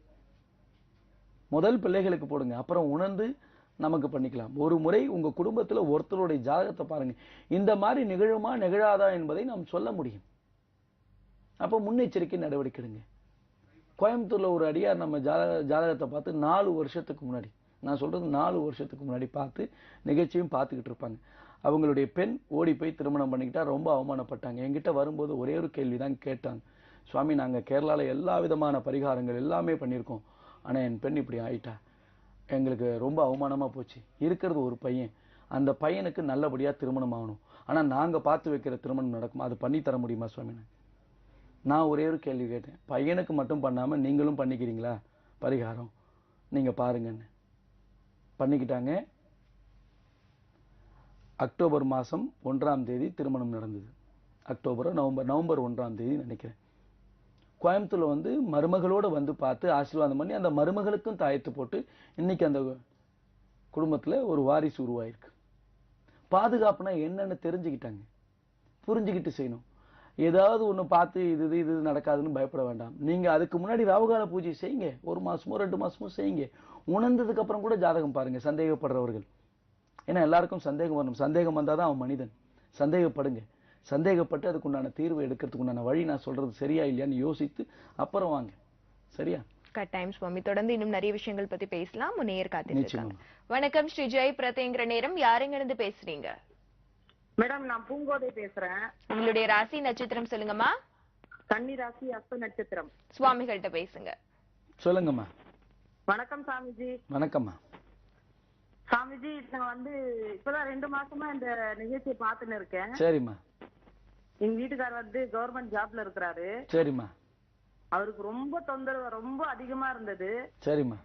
முதல் பிள்ளைகளுக்கு போடுங்க, அப்புறம் உணர்ந்து நமக்கு பண்ணிக்கலாம். ஒரு முறை உங்க குடும்பத்துல ஒருத்தருடைய ஜாதகத்தை பாருங்க, இந்த மாதிரி நிகழுமா நிகழாதா என்பதை நாம் சொல்ல முடியும். அப்ப முன்னெச்சரிக்கை நடவடிக்கை எடுங்க. கோயம்புத்தூர்ல ஒரு அடியார் நம்ம ஜாதகத்தை பார்த்து 4 வருஷத்துக்கு முன்னாடி, நான் சொல்றது 4 வருஷத்துக்கு முன்னாடி பார்த்து நிகழ்ச்சியும் பார்த்துக்கிட்டு இருப்பாங்க. அவங்களுடைய பெண் ஓடி போய் திருமணம் பண்ணிக்கிட்டா ரொம்ப அவமானப்பட்டாங்க. என்கிட்ட வரும்போது ஒரே ஒரு கேள்விதான் கேட்டாங்க, சுவாமி நாங்க கேரளால எல்லா விதமான பரிகாரங்கள் எல்லாமே பண்ணியிருக்கோம், ஆனா என் பெண் இப்படி ஆயிட்டா, எங்களுக்கு ரொம்ப அவமானமா போச்சு. இருக்கிறது ஒரு பையன், அந்த பையனுக்கு நல்லபடியா திருமணம் ஆகணும், ஆனா நாங்க பார்த்து வைக்கிற திருமணம் நடக்குமா, அது பண்ணி தர முடியுமா சுவாமி? நான் ஒரே ஒரு கேள்வி கேட்டேன், பையனுக்கு மட்டும் பண்ணாம நீங்களும் பண்ணிக்கிறீங்களா பரிகாரம், நீங்க பாருங்கன்னு. பண்ணிக்கிட்டாங்க. அக்டோபர் மாசம் 1ஆம் தேதி திருமணம் நடந்தது. நவம்பர் 1ஆம் தேதி நினைக்கிறேன். கோயம்புத்தூர்ல வந்து மருமகளோட வந்து பார்த்து ஆசீர்வாதம் பண்ணி அந்த மருமகளுக்கும் தாயத்து போட்டு இன்னைக்கு அந்த குடும்பத்துல ஒரு வாரிசு உருவாயிருக்கு. பாதுகாப்புனா என்னன்னு தெரிஞ்சுக்கிட்டாங்க, புரிஞ்சுக்கிட்டு செய்யணும். ஏதாவது ஒண்ணு பார்த்து இது நடக்காதுன்னு பயப்பட வேண்டாம். நீங்க அதுக்கு முன்னாடி ராவுகால பூஜை செய்யுங்க, 1 மாசமோ 2 மாசமோ செய்யுங்க. உணர்ந்ததுக்கு அப்புறம் கூட ஜாதகம் பாருங்க சந்தேகப்படுறவர்கள். ஏன்னா எல்லாருக்கும் சந்தேகம் வரணும், சந்தேகம் வந்தாதான் அவன் மனிதன். சந்தேகப்படுங்க, சந்தேகப்பட்டு அதுக்குண்டான தீர்வு எடுக்கிறதுக்கு உண்டான வழி நான் சொல்றது சரியா இல்லையான்னு யோசித்து அப்புறம் வாங்க. சரியா? கட்டாயம் சுவாமி. தொடர்ந்து இன்னும் நிறைய விஷயங்கள் பத்தி பேசலாம். முன்னையர் காத்திருக்காங்க. வணக்கம் ஸ்ரீ ஜெய் பிரத்யங்கிற நேரம். யாருங்க இருந்து பேசுறீங்க? மேடம் நான் பூங்கோதை பேசுறேன். உங்களுடைய ராசி நட்சத்திரம் சொல்லுங்கம்மா. கன்னி ராசி அஸ்த நட்சத்திரம். சுவாமிகள்கிட்ட பேசுங்க. சொல்லுங்கம்மா. வணக்கம் சாமிஜி. வணக்கம்மா. சாமிஜி நான் வந்து இப்பதான் 2 மாசமா இந்த நிகழ்ச்சியை பார்த்துன்னு இருக்கேன். சரிம்மா. எங்க வீட்டுக்காரர் வந்து கவர்மெண்ட் ஜாப்ல இருக்கிறாரு. சரிம்மா. அவருக்கு ரொம்ப தொந்தரவு ரொம்ப அதிகமா இருந்தது. சரிம்மா.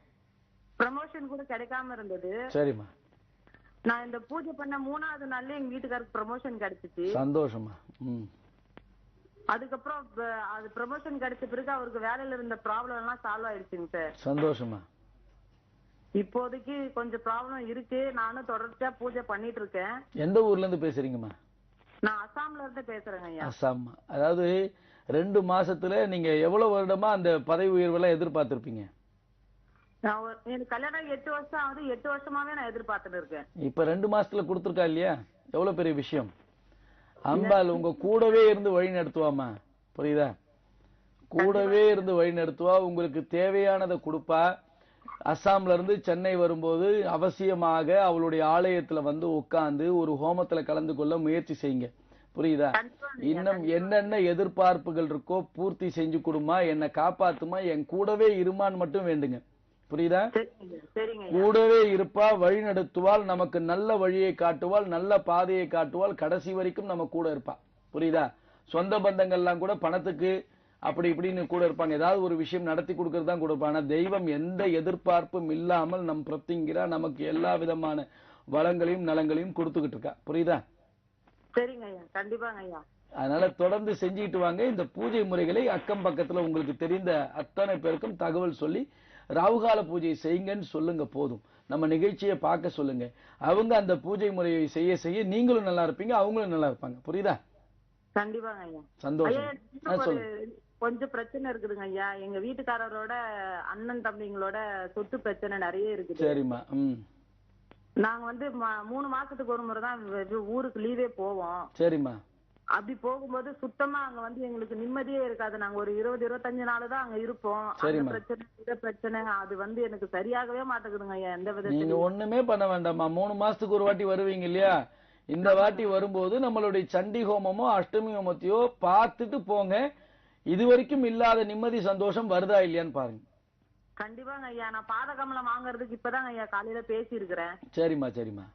ப்ரமோஷன் கூட கிடைக்காம இருந்தது. சரிம்மா. நான் இந்த பூஜை பண்ண 3ஆவது நாள்ல எங்க வீட்டுக்காருக்கு ப்ரமோஷன் கிடைச்சிச்சு. சந்தோஷமா. அதுக்கப்புறம் அது ப்ரமோஷன் கிடைச்ச பிறகு அவருக்கு வேலையில இருந்த ப்ராப்ளம் எல்லாம் சால்வ் ஆயிடுச்சுங்க சார். சந்தோஷமா. இப்போதைக்கு கொஞ்சம் ப்ராப்ளம் இருக்கு. நானும் தொடர்ச்சியா பூஜை பண்ணிட்டு இருக்கேன். எந்த ஊர்ல இருந்து பேசுறீங்கம்மா? நான் அசாம்ல இருந்து பேசுறேங்க ஐயா. அசாம். அதாவது 2 மாசத்துல நீங்க எவ்வளவு வருடமா அந்த பதவி உயர்வெல்லாம் எதிர்பார்த்திருப்பீங்க? எனக்கு கல்யாணம் 8 வருஷம் ஆகுது. 8 வருஷமாவே நான் எதிர்பார்த்துட்டு இருக்கேன். இப்ப 2 மாசத்துல கொடுத்துருக்கா இல்லையா? எவ்வளவு பெரிய விஷயம். அம்பாள் உங்க கூடவே இருந்து வழி நடத்துவாமா, புரியுதா? கூடவே இருந்து வழி நடத்துவா, உங்களுக்கு தேவையானதை கொடுப்பா. அஸ்ஸாம்ல இருந்து சென்னை வரும்போது அவசியமாக அவளுடைய ஆலயத்துல வந்து உட்கார்ந்து ஒரு ஹோமத்துல கலந்து கொள்ள முயற்சி செய்யுங்க, புரியுதா? இன்னும் என்னென்ன எதிர்பார்ப்புகள் இருக்கோ பூர்த்தி செஞ்சு கொடுமா, என்னை காப்பாத்துமா, என் கூடவே இருமான்னு மட்டும் வேண்டுங்க, புரியுதா? கூடவே இருப்பா, வழி நடத்துவாள், நமக்கு நல்ல வழியை காட்டுவாள், நல்ல பாதையை காட்டுவாள், கடைசி வரைக்கும் நம்ம கூட இருப்பா, புரியுதா? சொந்த பந்தங்கள்லாம் கூட பணத்துக்கு அப்படி இப்படின்னு கூட இருப்பாங்க, ஏதாவது ஒரு விஷயம் நடத்தி கொடுக்கறது தான் கொடுப்பாங்க. ஆனா தெய்வம் எந்த எதிர்பார்ப்பும் இல்லாமல் நம் பிரத்திங்கிறா நமக்கு எல்லா விதமான வளங்களையும் நலங்களையும் கொடுத்துக்கிட்டு இருக்கா, புரியுதா? சரிங்க ஐயா, கண்டிப்பாங்க ஐயா. அதனால தொடர்ந்து செஞ்சுக்கிட்டு வாங்க. இந்த பூஜை முறைகளை அக்கம் பக்கத்துல உங்களுக்கு தெரிந்த அத்தனை பேருக்கும் தகவல் சொல்லி ராவுகால பூஜை செய்யுங்கன்னு சொல்லுங்க போதும். நம்ம நிகழ்ச்சியை பார்க்க சொல்லுங்க. அவங்க அந்த பூஜை முறையை செய்ய செய்ய நீங்களும் நல்லா இருப்பீங்க, அவங்களும் நல்லா இருப்பாங்க, புரியுதா? கண்டிப்பாங்க ஐயா. சந்தோஷம். கொஞ்சம் பிரச்சனை இருக்குதுங்க ஐயா. எங்க வீட்டுக்காரரோட அண்ணன் தம்பிங்களோட சொத்து பிரச்சனை நிறைய இருக்குது. சரிம்மா. நாங்க வந்து 3 மாசத்துக்கு ஒரு முறை தான் ஊருக்கு லீவே போவோம். சரிம்மா. அப்படி போகும்போது சுத்தமா அங்க வந்து எங்களுக்கு நிம்மதியே இருக்காது. நாங்க ஒரு 20-25 நாள் தான் அங்க இருப்போம். அந்த பிரச்சனை இந்த பிரச்சனை அது வந்து எனக்கு சரியாகவே மாட்டேங்குதுங்க ஐயா. எந்த விதத்துல நீங்க ஒண்ணுமே பண்ண வேண்டாமா. 3 மாசத்துக்கு ஒரு வாட்டி வருவீங்க இல்லையா? இந்த வாட்டி வரும்போது நம்மளுடைய சண்டி ஹோமமோ அஷ்டமி ஹோமத்தையோ பார்த்துட்டு போங்க. இது வரைக்கும் இல்லாத நிம்மதி சந்தோஷம் வருதா இல்லையான்னு பாருங்க. கண்டிப்பாங்க ஐயா. நான் பாதகமலம் வாங்குறதுக்கு இப்பதாங்க ஐயா காலையில பேசி இருக்கிறேன். சரிம்மா. சரிம்மா.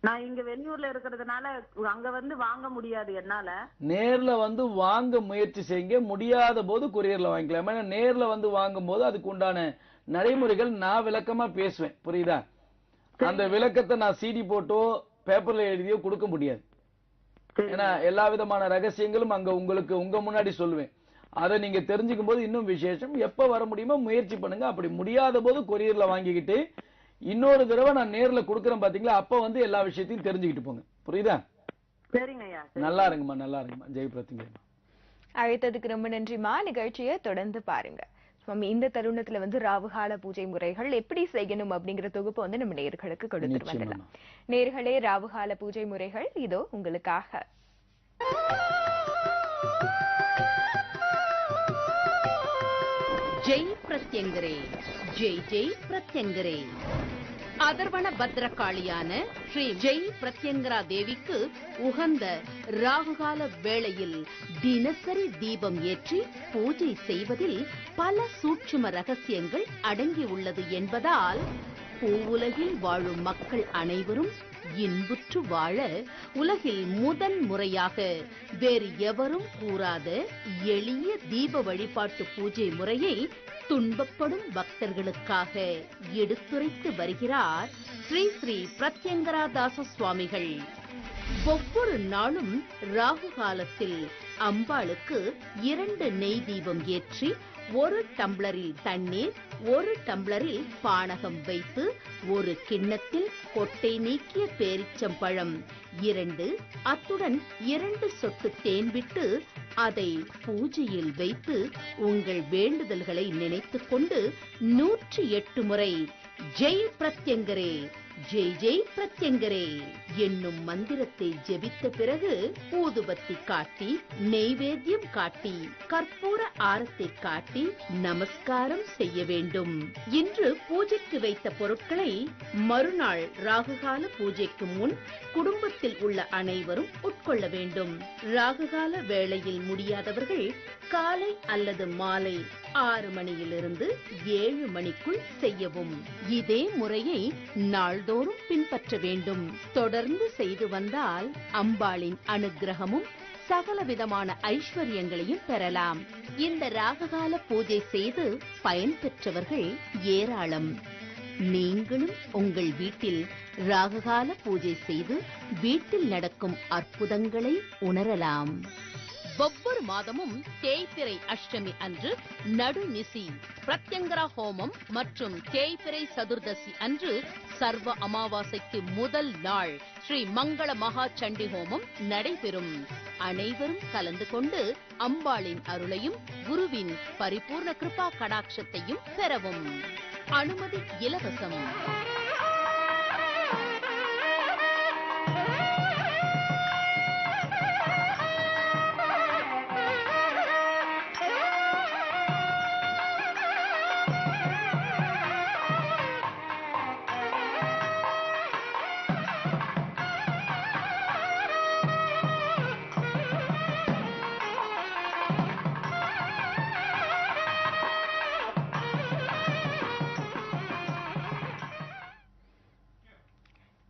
நான் இங்க வெளியூர்ல இருக்கிறதுனால அங்க வந்து வாங்க முடியாது என்னால. நேர்ல வந்து வாங்க முயற்சி செய்யுங்க. முடியாத போது கொரியர்ல வாங்கிக்கலாம். ஏன்னா நேர்ல வந்து வாங்கும் போது அதுக்கு உண்டான நடைமுறைகள் நான் விளக்கமா பேசுவேன், புரியுதா? அந்த விளக்கத்தை நான் சிடி போட்டோ பேப்பர்ல எழுதியோ கொடுக்க முடியாது. ஏன்னா எல்லா விதமான ரகசியங்களும் அங்க உங்களுக்கு உங்க முன்னாடி சொல்லுவேன். அதை நீங்க தெரிஞ்சுக்கும் போது இன்னும் விசேஷம். எப்ப வர முடியுமோ முயற்சி பண்ணுங்க. அப்படி முடியாத போது கொரியர்ல வாங்கிக்கிட்டு இன்னொரு தடவை நான் நேர்ல கொடுக்கறேன் பாத்தீங்களா, அப்ப வந்து எல்லா விஷயத்தையும் தெரிஞ்சுக்கிட்டு போங்க, புரியுதா? சரிங்க ஐயா. நல்லா இருங்கம்மா ஜெய் பிரத்திங்கரா. அழைத்ததுக்கு ரொம்ப நன்றிமா. நிகழ்ச்சியை தொடர்ந்து பாருங்க. சுவாமி, இந்த தருணத்துல ராவுகால பூஜை முறைகள் எப்படி செய்யணும் அப்படிங்கிற தொகுப்பு நம்ம நேயர்களுக்கு கொடுத்துட்டு வந்துடலாம். நேயர்களே, ராவுகால பூஜை முறைகள் இதோ உங்களுக்காக. ஜெய் பிரத்யங்கரே, ஜெய் ஜெய் பிரத்யங்கரே. அதர்வண பத்ரகாளியான ஸ்ரீ ஜெய் பிரத்யங்கரா தேவிக்கு உகந்த ராகுகால வேளையில் தினசரி தீபம் ஏற்றி பூஜை செய்வதில் பல சூட்சும ரகசியங்கள் அடங்கியுள்ளது என்பதால் பூவுலகில் வாழும் மக்கள் அனைவரும் இன்புற்று வாழ உலகில் முதன் முறையாக வேறு எவரும் கூறாத எளிய தீப வழிபாட்டு பூஜை முறையை துன்பப்படும் பக்தர்களுக்காக எடுத்துரைத்து வருகிறார் ஸ்ரீ ஸ்ரீ பிரத்யங்கராதாச சுவாமிகள். ஒவ்வொரு நாளும் ராகு காலத்தில் அம்பாளுக்கு 2 நெய் தீபம் ஏற்றி 1 டம்ளரில் தண்ணீர், 1 டம்ளரில் பானகம் வைத்து 1 கிண்ணத்தில் கொட்டை நீக்கிய பேரிச்சம்பழம் 2, அத்துடன் 2 சொட்டு தேன் விட்டு அதை பூஜையில் வைத்து உங்கள் வேண்டுதல்களை நினைத்துக் கொண்டு 108 முறை ஜெய் பிரத்யங்கரே, ஜெய் ஜெய் பிரத்யங்கரே என்னும் மந்திரத்தை ஜெபித்த பிறகு ஊதுபத்தி காட்டி, நெய்வேத்தியம் காட்டி, கற்பூர ஆரத்தை காட்டி நமஸ்காரம் செய்ய வேண்டும். இன்று பூஜைக்கு வைத்த பொருட்களை மறுநாள் ராகுகால பூஜைக்கு முன் குடும்பத்தில் உள்ள அனைவரும் உட்கொள்ள வேண்டும். ராகுகால வேளையில் முடியாதவர்கள் காலை அல்லது மாலை 6 மணியிலிருந்து 7 மணிக்குள் செய்யவும். இதே முறையை நாள்தோறும் பின்பற்ற வேண்டும். தொடர்ந்து செய்து வந்தால் அம்பாளின் அனுக்கிரகமும் சகலவிதமான ஐஸ்வர்யங்களையும் பெறலாம். இந்த ராககால பூஜை செய்து பயன் பெற்றவர்கள் ஏராளம். நீங்களும் உங்கள் வீட்டில் ராககால பூஜை செய்து வீட்டில் நடக்கும் அற்புதங்களை உணரலாம். ஒவ்வொரு மாதமும் தேய்பிறை அஷ்டமி அன்று நடுநிசி பிரத்யங்கரா ஹோமம் மற்றும் தேய்பிறை சதுர்தசி அன்று சர்வ அமாவாசைக்கு முதல் நாள் ஸ்ரீ மங்கள மகா சண்டி ஹோமம் நடைபெறும். அனைவரும் கலந்து கொண்டு அம்பாளின் அருளையும் குருவின் பரிபூர்ண கிருபா கடாட்சத்தையும் பெறவும். அனுமதி இலவசம்.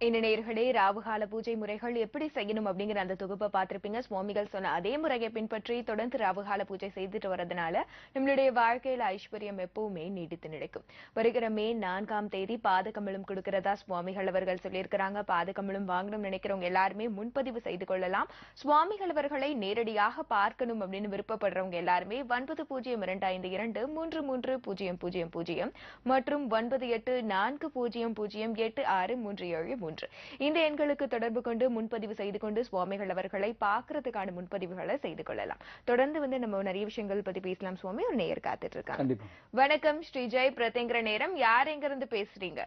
என்ன நேயர்களே, ராவுகால பூஜை முறைகள் எப்படி செய்யணும் அப்படிங்கிற அந்த தொகுப்பை பார்த்திருப்பீங்க. சுவாமிகள் சொன்ன அதே முறையை பின்பற்றி தொடர்ந்து ராவுகால பூஜை செய்துட்டு வரதுனால நம்மளுடைய வாழ்க்கையில ஐஸ்வர்யம் எப்பவுமே நீடித்து நிற்கும். வருகிற மே 4ஆம் தேதி பாதகமலம் கொடுக்கிறதா சுவாமிகள் அவர்கள் சொல்லியிருக்கிறாங்க. பாதகமலம் வாங்கணும் நினைக்கிறவங்க எல்லாருமே முன்பதிவு செய்து கொள்ளலாம். சுவாமிகள் அவர்களை நேரடியாக பார்க்கணும் அப்படின்னு விருப்பப்படுறவங்க எல்லாருமே 9025233000 மற்றும் 9840086373 இந்த எண்களுக்கு தொடர்பு கொண்டு முன்பதிவு செய்து கொண்டு சுவாமிகள் அவர்களை பார்க்கறதுக்கான முன்பதிவுகளை செய்து கொள்ளலாம். தொடர்ந்து நம்ம நிறைய விஷயங்கள் பத்தி பேசலாம். சுவாமி, ஒரு நேயர் காத்துட்டு இருக்காங்க. வணக்கம், ஸ்ரீ ஜெய் பிரத்யங்கர நேரம். யார் எங்க இருந்து பேசுறீங்க?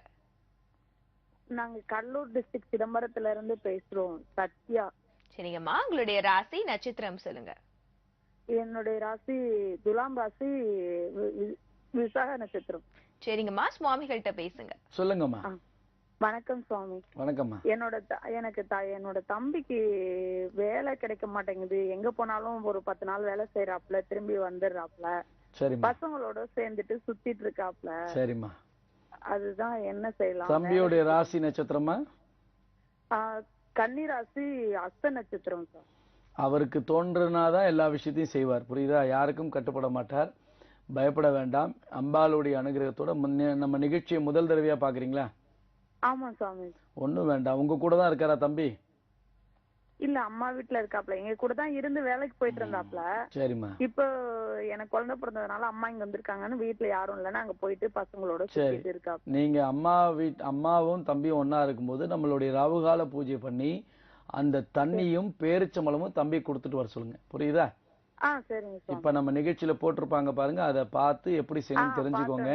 நாங்க கடலூர் டிஸ்ட்ரிக்ட் சிதம்பரத்துல இருந்து பேசுறோம். சத்யா. சரிங்கம்மா, உங்களுடைய ராசி நட்சத்திரம் சொல்லுங்க. என்னுடைய ராசி துலாம் ராசி, விசாக நட்சத்திரம். சரிங்கம்மா, சுவாமிகள்கிட்ட பேசுங்க. சொல்லுங்கம்மா. வணக்கம் சுவாமி. வணக்கம்மா. என்னோட தம்பிக்கு வேலை கிடைக்க மாட்டேங்குது. எங்க போனாலும் ஒரு 10 நாள் வேலை செய்யறாப்ல, திரும்பி வந்துடுறாப்ல. பசங்களோட சேர்ந்துட்டு சுத்திட்டு இருக்காப்ல. சரிம்மா. அதுதான் என்ன செய்யலாம். தம்பியோட ராசி நட்சத்திரமா? கன்னி ராசி, அஸ்த நட்சத்திரம் சார். அவருக்கு தோன்றுனாதான் எல்லா விஷயத்தையும் செய்வார். புரியுதா? யாருக்கும் கட்டுப்பட மாட்டார். பயப்பட வேண்டாம். அம்பாளுடைய அனுகிரகத்தோட நம்ம நிகழ்ச்சியை முதல் தடவையா பாக்குறீங்களா? ஆமா சுவாமி. ஒண்ணும் வேண்டாம். உங்க கூட தான் இருக்காரா தம்பி? இல்ல, அம்மா வீட்டுல இருக்காப்ல. எங்க கூட தான் இருந்து வேலைக்கு போயிட்டு இருந்தாப்ல. சரிம்மா. இப்போ எனக்கு குழந்தை பிறந்ததுனால அம்மா இங்க வந்திருக்காங்கன்னு வீட்டுல யாரும் இல்லைன்னா அங்க போயிட்டு பசங்களோட சுத்திட்டு இருக்காப்ல. நீங்க அம்மாவும் தம்பியும் ஒன்னா இருக்கும்போது நம்மளுடைய ராவுகால பூஜை பண்ணி அந்த தண்ணியும் பேரிச்சம்பழமும் தம்பி கொடுத்துட்டு வர சொல்லுங்க. புரியுதா? சரிங்க சாமி. இப்ப நம்ம நிகழ்ச்சியில போட்டிருப்பாங்க பாருங்க, அதை பார்த்து எப்படி செய்யணும்னு தெரிஞ்சுக்கோங்க.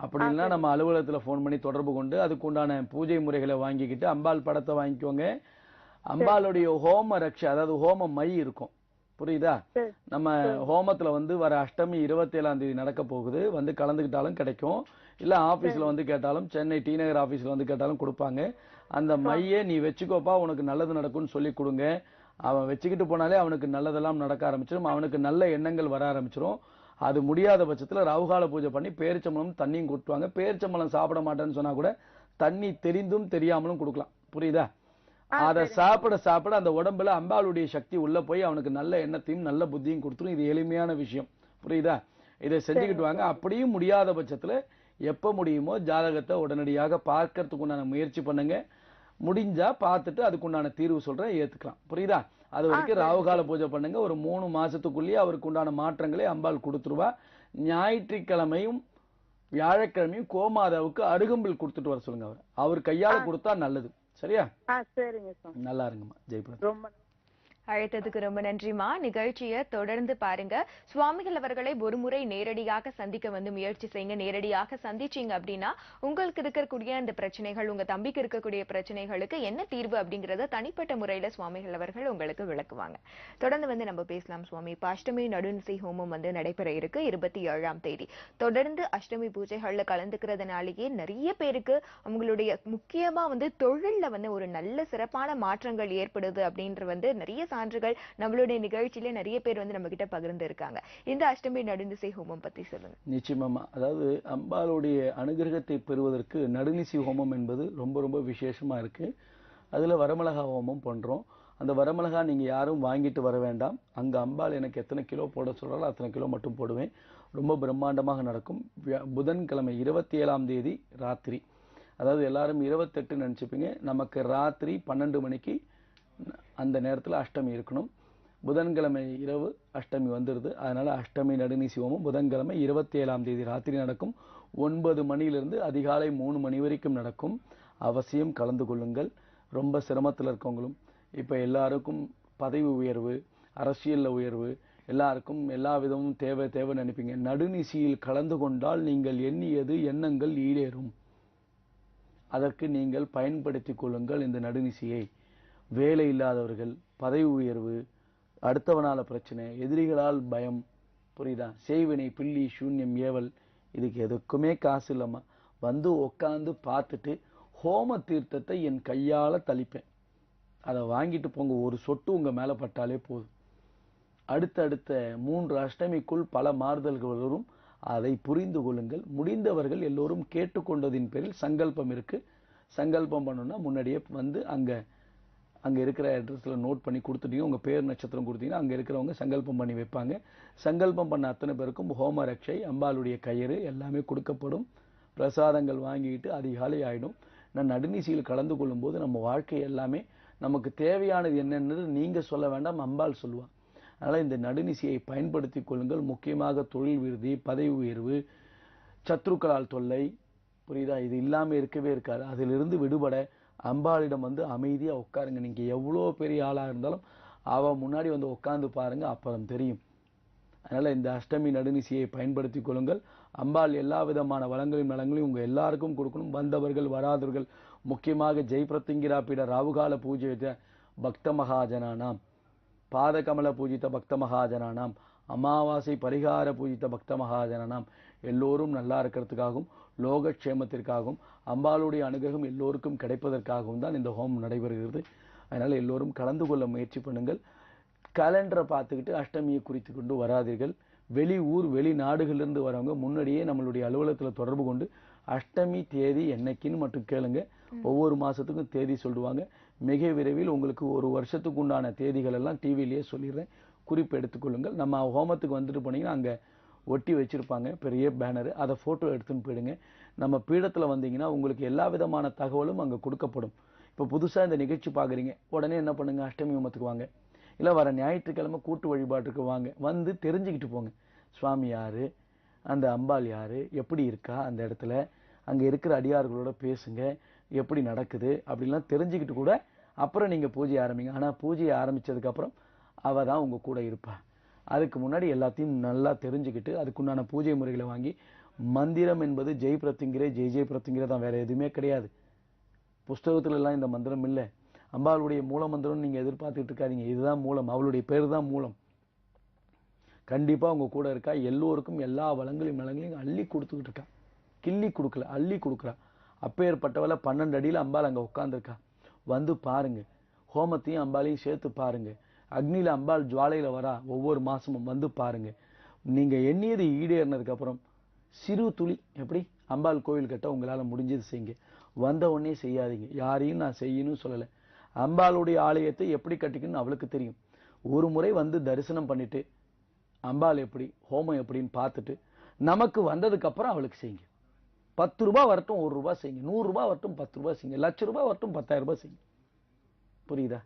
அப்படி இல்லைன்னா நம்ம அலுவலகத்துல போன் பண்ணி தொடர்பு கொண்டு அதுக்கு உண்டான பூஜை முறைகளை வாங்கிக்கிட்டு அம்பாள் படத்தை வாங்கிக்கோங்க. அம்பாளுடைய ஹோம ரக்ஷை, அதாவது ஹோம மை இருக்கும். புரியுதா? நம்ம ஹோமத்துல வந்து வர அஷ்டமி 27ஆம் தேதி நடக்க போகுது. வந்து கலந்துக்கிட்டாலும் கிடைக்கும், இல்ல ஆபீஸ்ல வந்து கேட்டாலும், சென்னை டி நகர் ஆபீஸ்ல வந்து கேட்டாலும் கொடுப்பாங்க. அந்த மையை நீ வச்சுக்கோப்பா, உனக்கு நல்லது நடக்கும்னு சொல்லி கொடுங்க. அவன் வச்சுக்கிட்டு போனாலே அவனுக்கு நல்லதெல்லாம் நடக்க ஆரம்பிச்சிடும், அவனுக்கு நல்ல எண்ணங்கள் வர ஆரம்பிச்சிடும். அது முடியாத பட்சத்துல ராகுகால பூஜை பண்ணி பேரிச்சம்பழம் தண்ணியும் கொடுத்துவாங்க. பேரிச்சம்பழம் சாப்பிட மாட்டேன்னு சொன்னா கூட தண்ணி தெரிந்தும் தெரியாமலும் கொடுக்கலாம். புரியுதா? அதை சாப்பிட சாப்பிட அந்த உடம்புல அம்பாளுடைய சக்தி உள்ள போய் அவனுக்கு நல்ல எண்ணத்தையும் நல்ல புத்தியும் கொடுத்துரும். இது எளிமையான விஷயம். புரியுதா? இதை செஞ்சுக்கிட்டு வாங்க. அப்படியும் முடியாத பட்சத்துல எப்ப முடியுமோ ஜாதகத்தை உடனடியாக பார்க்கறதுக்கு உண்டான முயற்சி பண்ணுங்க. முடிஞ்சா பார்த்துட்டு அதுக்குண்டான தீர்வு சொல்றேன், ஏத்துக்கலாம். புரியுதா? அது வரைக்கும் ராகுகால பூஜை பண்ணுங்க. ஒரு 3 மாசத்துக்குள்ளேயே அவருக்கு உண்டான மாற்றங்களை அம்பாள் கொடுத்துருவா. ஞாயிற்றுக்கிழமையும் வியாழக்கிழமையும் கோமாதாவுக்கு அருகம்பில் கொடுத்துட்டு வர சொல்லுங்க. அவர் கையால கொடுத்தா நல்லது. சரியா? சரிங்க சாமி. நல்லா இருங்கம்மா. ஜெயபிரதா. ரொம்ப அழைத்ததுக்கு ரொம்ப நன்றிமா. நிகழ்ச்சியை தொடர்ந்து பாருங்க. சுவாமிகள் அவர்களை ஒரு முறை நேரடியாக சந்திக்க வந்து முயற்சி செய்யுங்க. நேரடியாக சந்திச்சீங்க அப்படின்னா உங்களுக்கு இருக்கக்கூடிய அந்த பிரச்சனைகள், உங்க தம்பிக்கு இருக்கக்கூடிய பிரச்சனைகளுக்கு என்ன தீர்வு அப்படிங்கறத தனிப்பட்ட முறையில சுவாமிகள் அவர்கள் உங்களுக்கு விளக்குவாங்க. தொடர்ந்து வந்து நம்ம பேசலாம் சுவாமி. இப்ப அஷ்டமி நடுநிசி ஹோமம் வந்து நடைபெற இருக்கு 27ஆம் தேதி. தொடர்ந்து அஷ்டமி பூஜைகள்ல கலந்துக்கிறதுனாலேயே நிறைய பேருக்கு அவங்களுடைய முக்கியமா வந்து தொழில்ல வந்து ஒரு நல்ல சிறப்பான மாற்றங்கள் ஏற்படுது அப்படின்ற வந்து நிறைய சான்றுகள் நம்மளுடைய நிகழ்ச்சியில நிறைய பேர் வந்து நம்ம கிட்ட பகிர்ந்து இருக்காங்க. இந்த அஷ்டமி நடுநிசி ஹோமம் பத்தி சொல்லுங்க. நிச்சயமா. அதாவது அம்பாளுடைய அனுகிரகத்தை பெறுவதற்கு நடுநிசி ஹோமம் என்பது ரொம்ப ரொம்ப விசேஷமா இருக்கு. அதுல வரமிளகா ஹோமம் பண்றோம். அந்த வரமிளகா நீங்க யாரும் வாங்கிட்டு வர வேண்டாம். அங்க அம்பாள் எனக்கு எத்தனை கிலோ போட சொல்றாலும் அத்தனை கிலோ மட்டும் போடுவேன். ரொம்ப பிரம்மாண்டமாக நடக்கும். புதன்கிழமை 27ஆம் தேதி ராத்திரி, அதாவது எல்லாரும் 28 நினைச்சுப்பீங்க, நமக்கு ராத்திரி 12 மணிக்கு அந்த நேரத்துல அஷ்டமி இருக்கணும். புதன்கிழமை இரவு அஷ்டமி வந்துருது. அதனால அஷ்டமி நடுநிசி ஹோமம் புதன்கிழமை 27ஆம் தேதி ராத்திரி நடக்கும். 9 மணியிலிருந்து அதிகாலை 3 மணி வரைக்கும் நடக்கும். அவசியம் கலந்து கொள்ளுங்கள். ரொம்ப சிரமத்தில் இருக்கவங்களும், இப்ப எல்லாருக்கும் பதவி உயர்வு, அரசியல்ல உயர்வு, எல்லாருக்கும் எல்லா விதமும் தேவை நினைப்பீங்க. நடுநிசியில் கலந்து கொண்டால் நீங்கள் எண்ணியது எண்ணங்கள் ஈடேறும். அதற்கு நீங்கள் பயன்படுத்திக் கொள்ளுங்கள் இந்த நடுநிசியை. வேலை இல்லாதவர்கள், பதவி உயர்வு, அடுத்தவனால பிரச்சனை, எதிரிகளால் பயம், புரியுதா, செய்வினை, பில்லி, சூன்யம், ஏவல், இதுக்கு எதுக்குமே காசு இல்லம்மா. வந்து உட்காந்து பார்த்துட்டு ஹோம தீர்த்தத்தை என் கையால தளிப்பேன். அதை வாங்கிட்டு போங்க. ஒரு சொட்டு உங்க மேல பட்டாலே போதும். அடுத்தடுத்த 3 அஷ்டமிக்குள் பல மாறுதல்கள் வரும். அதை புரிந்து கொள்ளுங்கள். முடிந்தவர்கள் எல்லோரும் கேட்டுக்கொண்டதின் பேரில் சங்கல்பம் இருக்கு. சங்கல்பம் பண்ணணும்னா முன்னாடியே வந்து அங்க இருக்கிற அட்ரஸ்ல நோட் பண்ணி கொடுத்துட்டீங்க, உங்க பேர் நட்சத்திரம் கொடுத்தீங்கன்னா அங்க இருக்கிறவங்க சங்கல்பம் பண்ணி வைப்பாங்க. சங்கல்பம் பண்ண அத்தனை பேருக்கும் ஹோம ரக்ஷை, அம்பாளுடைய கயிறு எல்லாமே கொடுக்கப்படும். பிரசாதங்கள் வாங்கிட்டு அதிகாலை ஆயிடும். நான் நடுநிசியில் கலந்து கொள்ளும் போது நம்ம வாழ்க்கை எல்லாமே நமக்கு தேவையானது என்னன்னு நீங்க சொல்ல வேண்டாம், அம்பாள் சொல்லுவான். அதனால இந்த நடுநிசியை பயன்படுத்திக் கொள்ளுங்கள். முக்கியமாக தொழில் விருதி, பதவி உயர்வு, சத்ருக்களால் தொல்லை, புரியுதா, இது இல்லாம இருக்கவே இருக்காது. அதிலிருந்து விடுபட அம்பாளிடம் வந்து அமைதியா உட்காருங்க. நீங்க எவ்வளோ பெரிய ஆளா இருந்தாலும் அவ முன்னாடி வந்து உட்கார்ந்து பாருங்க, அப்புறம் தெரியும். அதனால இந்த அஷ்டமி நடுநிசியை பயன்படுத்திக் கொள்ளுங்கள். அம்பாள் எல்லா விதமான வளங்களையும் நலங்களையும் உங்க எல்லாருக்கும் கொடுக்கணும். வந்தவர்கள் வராதவர்கள், முக்கியமாக ஜெய் பிரத்யங்கிரா பீட ராவுகால பூஜித பக்த மகாஜனானாம், பாதகமல பூஜித பக்த மகாஜனானாம், அமாவாசை பரிகார பூஜித்த பக்த மகாஜனானாம் எல்லோரும் நல்லா இருக்கிறதுக்காகவும் லோகக்ஷேமத்திற்காகவும் அம்பாளுடைய அனுகிரகம் எல்லோருக்கும் கிடைப்பதற்காகவும் தான் இந்த ஹோமம் நடைபெறுகிறது. அதனால எல்லோரும் கலந்து கொள்ள முயற்சி பண்ணுங்கள். கேலண்டரை பார்த்துக்கிட்டு அஷ்டமியை குறித்து கொண்டு வராதீர்கள். வெளி ஊர் வெளிநாடுகளிலிருந்து வரவங்க முன்னாடியே நம்மளுடைய அலுவலகத்தில் தொடர்பு கொண்டு அஷ்டமி தேதி என்னைக்குன்னு மட்டும் கேளுங்க. ஒவ்வொரு மாசத்துக்கும் தேதி சொல்லுவாங்க. மிக விரைவில் உங்களுக்கு ஒரு வருஷத்துக்கு உண்டான தேதிகள் எல்லாம் டிவிலேயே சொல்லிடுறேன், குறிப்பு எடுத்துக்கொள்ளுங்கள். நம்ம ஹோமத்துக்கு வந்துட்டு போனீங்கன்னா அங்க ஒட்டி வச்சிருப்பாங்க பெரிய பேனர், அதை போட்டோ எடுத்துன்னு போயிடுங்க. நம்ம பீடத்துல வந்தீங்கன்னா உங்களுக்கு எல்லா விதமான தகவலும் அங்க கொடுக்கப்படும். இப்ப புதுசா இந்த நிகழ்ச்சி பாக்குறீங்க, உடனே என்ன பண்ணுங்க, அஷ்டமி ஹோமத்துக்கு வாங்க, இல்ல வர ஞாயிற்றுக்கிழமை கூட்டு வழிபாட்டுக்கு வாங்க. வந்து தெரிஞ்சுக்கிட்டு போங்க, சுவாமி யாரு, அந்த அம்பாள் யாரு, எப்படி இருக்கா அந்த இடத்துல, அங்க இருக்கிற அடியார்களோட பேசுங்க, எப்படி நடக்குது அப்படிலாம் தெரிஞ்சுக்கிட்டு கூட அப்புறம் நீங்க பூஜை ஆரம்பிங்க. ஆனா பூஜையை ஆரம்பிச்சதுக்கு அப்புறம் அவ தான் உங்க கூட இருப்பா. அதுக்கு முன்னாடி எல்லாத்தையும் நல்லா தெரிஞ்சுக்கிட்டு அதுக்குண்டான பூஜை முறைகளை வாங்கி, மந்திரம் என்பது ஜெய் பிரத்யங்கிரே ஜெய் ஜெய் பிரத்யங்கிரே தான், வேற எதுவுமே கிடையாது. புஸ்தகத்துல எல்லாம் இந்த மந்திரம் இல்லை. அம்பாளுடைய மூல மந்திரம் நீங்க எதிர்பார்த்துட்டு இருக்காதீங்க. இதுதான் மூலம், அவளுடைய பேர் தான் மூலம். கண்டிப்பா உங்க கூட இருக்கா. எல்லோருக்கும் எல்லா வளங்களையும் நலங்களையும் அள்ளி கொடுத்துக்கிட்டு இருக்கா. கிள்ளி கொடுக்கல, அள்ளி கொடுக்குறா. அப்பேற்பட்டவள 12 அடியில அம்பாள் அங்க உட்கார்ந்துருக்கா. வந்து பாருங்க. ஹோமத்தையும் அம்பாளையும் சேர்த்து பாருங்க. அக்னியில அம்பாள் ஜுவாலையில வரா. ஒவ்வொரு மாசமும் வந்து பாருங்க. நீங்க எண்ணியது ஈடேறினதுக்கு அப்புறம் சிறு துளி எப்படி அம்பாள் கோவில் கட்ட உங்களால முடிஞ்சது செய்யுங்க. வந்த உடனே செய்யாதீங்க. யாரையும் நான் செய்யணும்னு சொல்லல. அம்பாளுடைய ஆலயத்தை எப்படி கட்டிக்கணும்னு அவளுக்கு தெரியும். ஒரு முறை வந்து தரிசனம் பண்ணிட்டு அம்பாள் எப்படி ஹோமம் எப்படின்னு பார்த்துட்டு நமக்கு வந்ததுக்கு அப்புறம் அவளுக்கு செய்யுங்க. 10 ரூபாய் வரட்டும் 1 ரூபாய் செய்யுங்க. 100 ரூபாய் வரட்டும் 10 ரூபாய் செய்யுங்க. லட்ச ரூபாய் வரட்டும் 10,000 ரூபாய் செய்யுங்க. புரியுதா?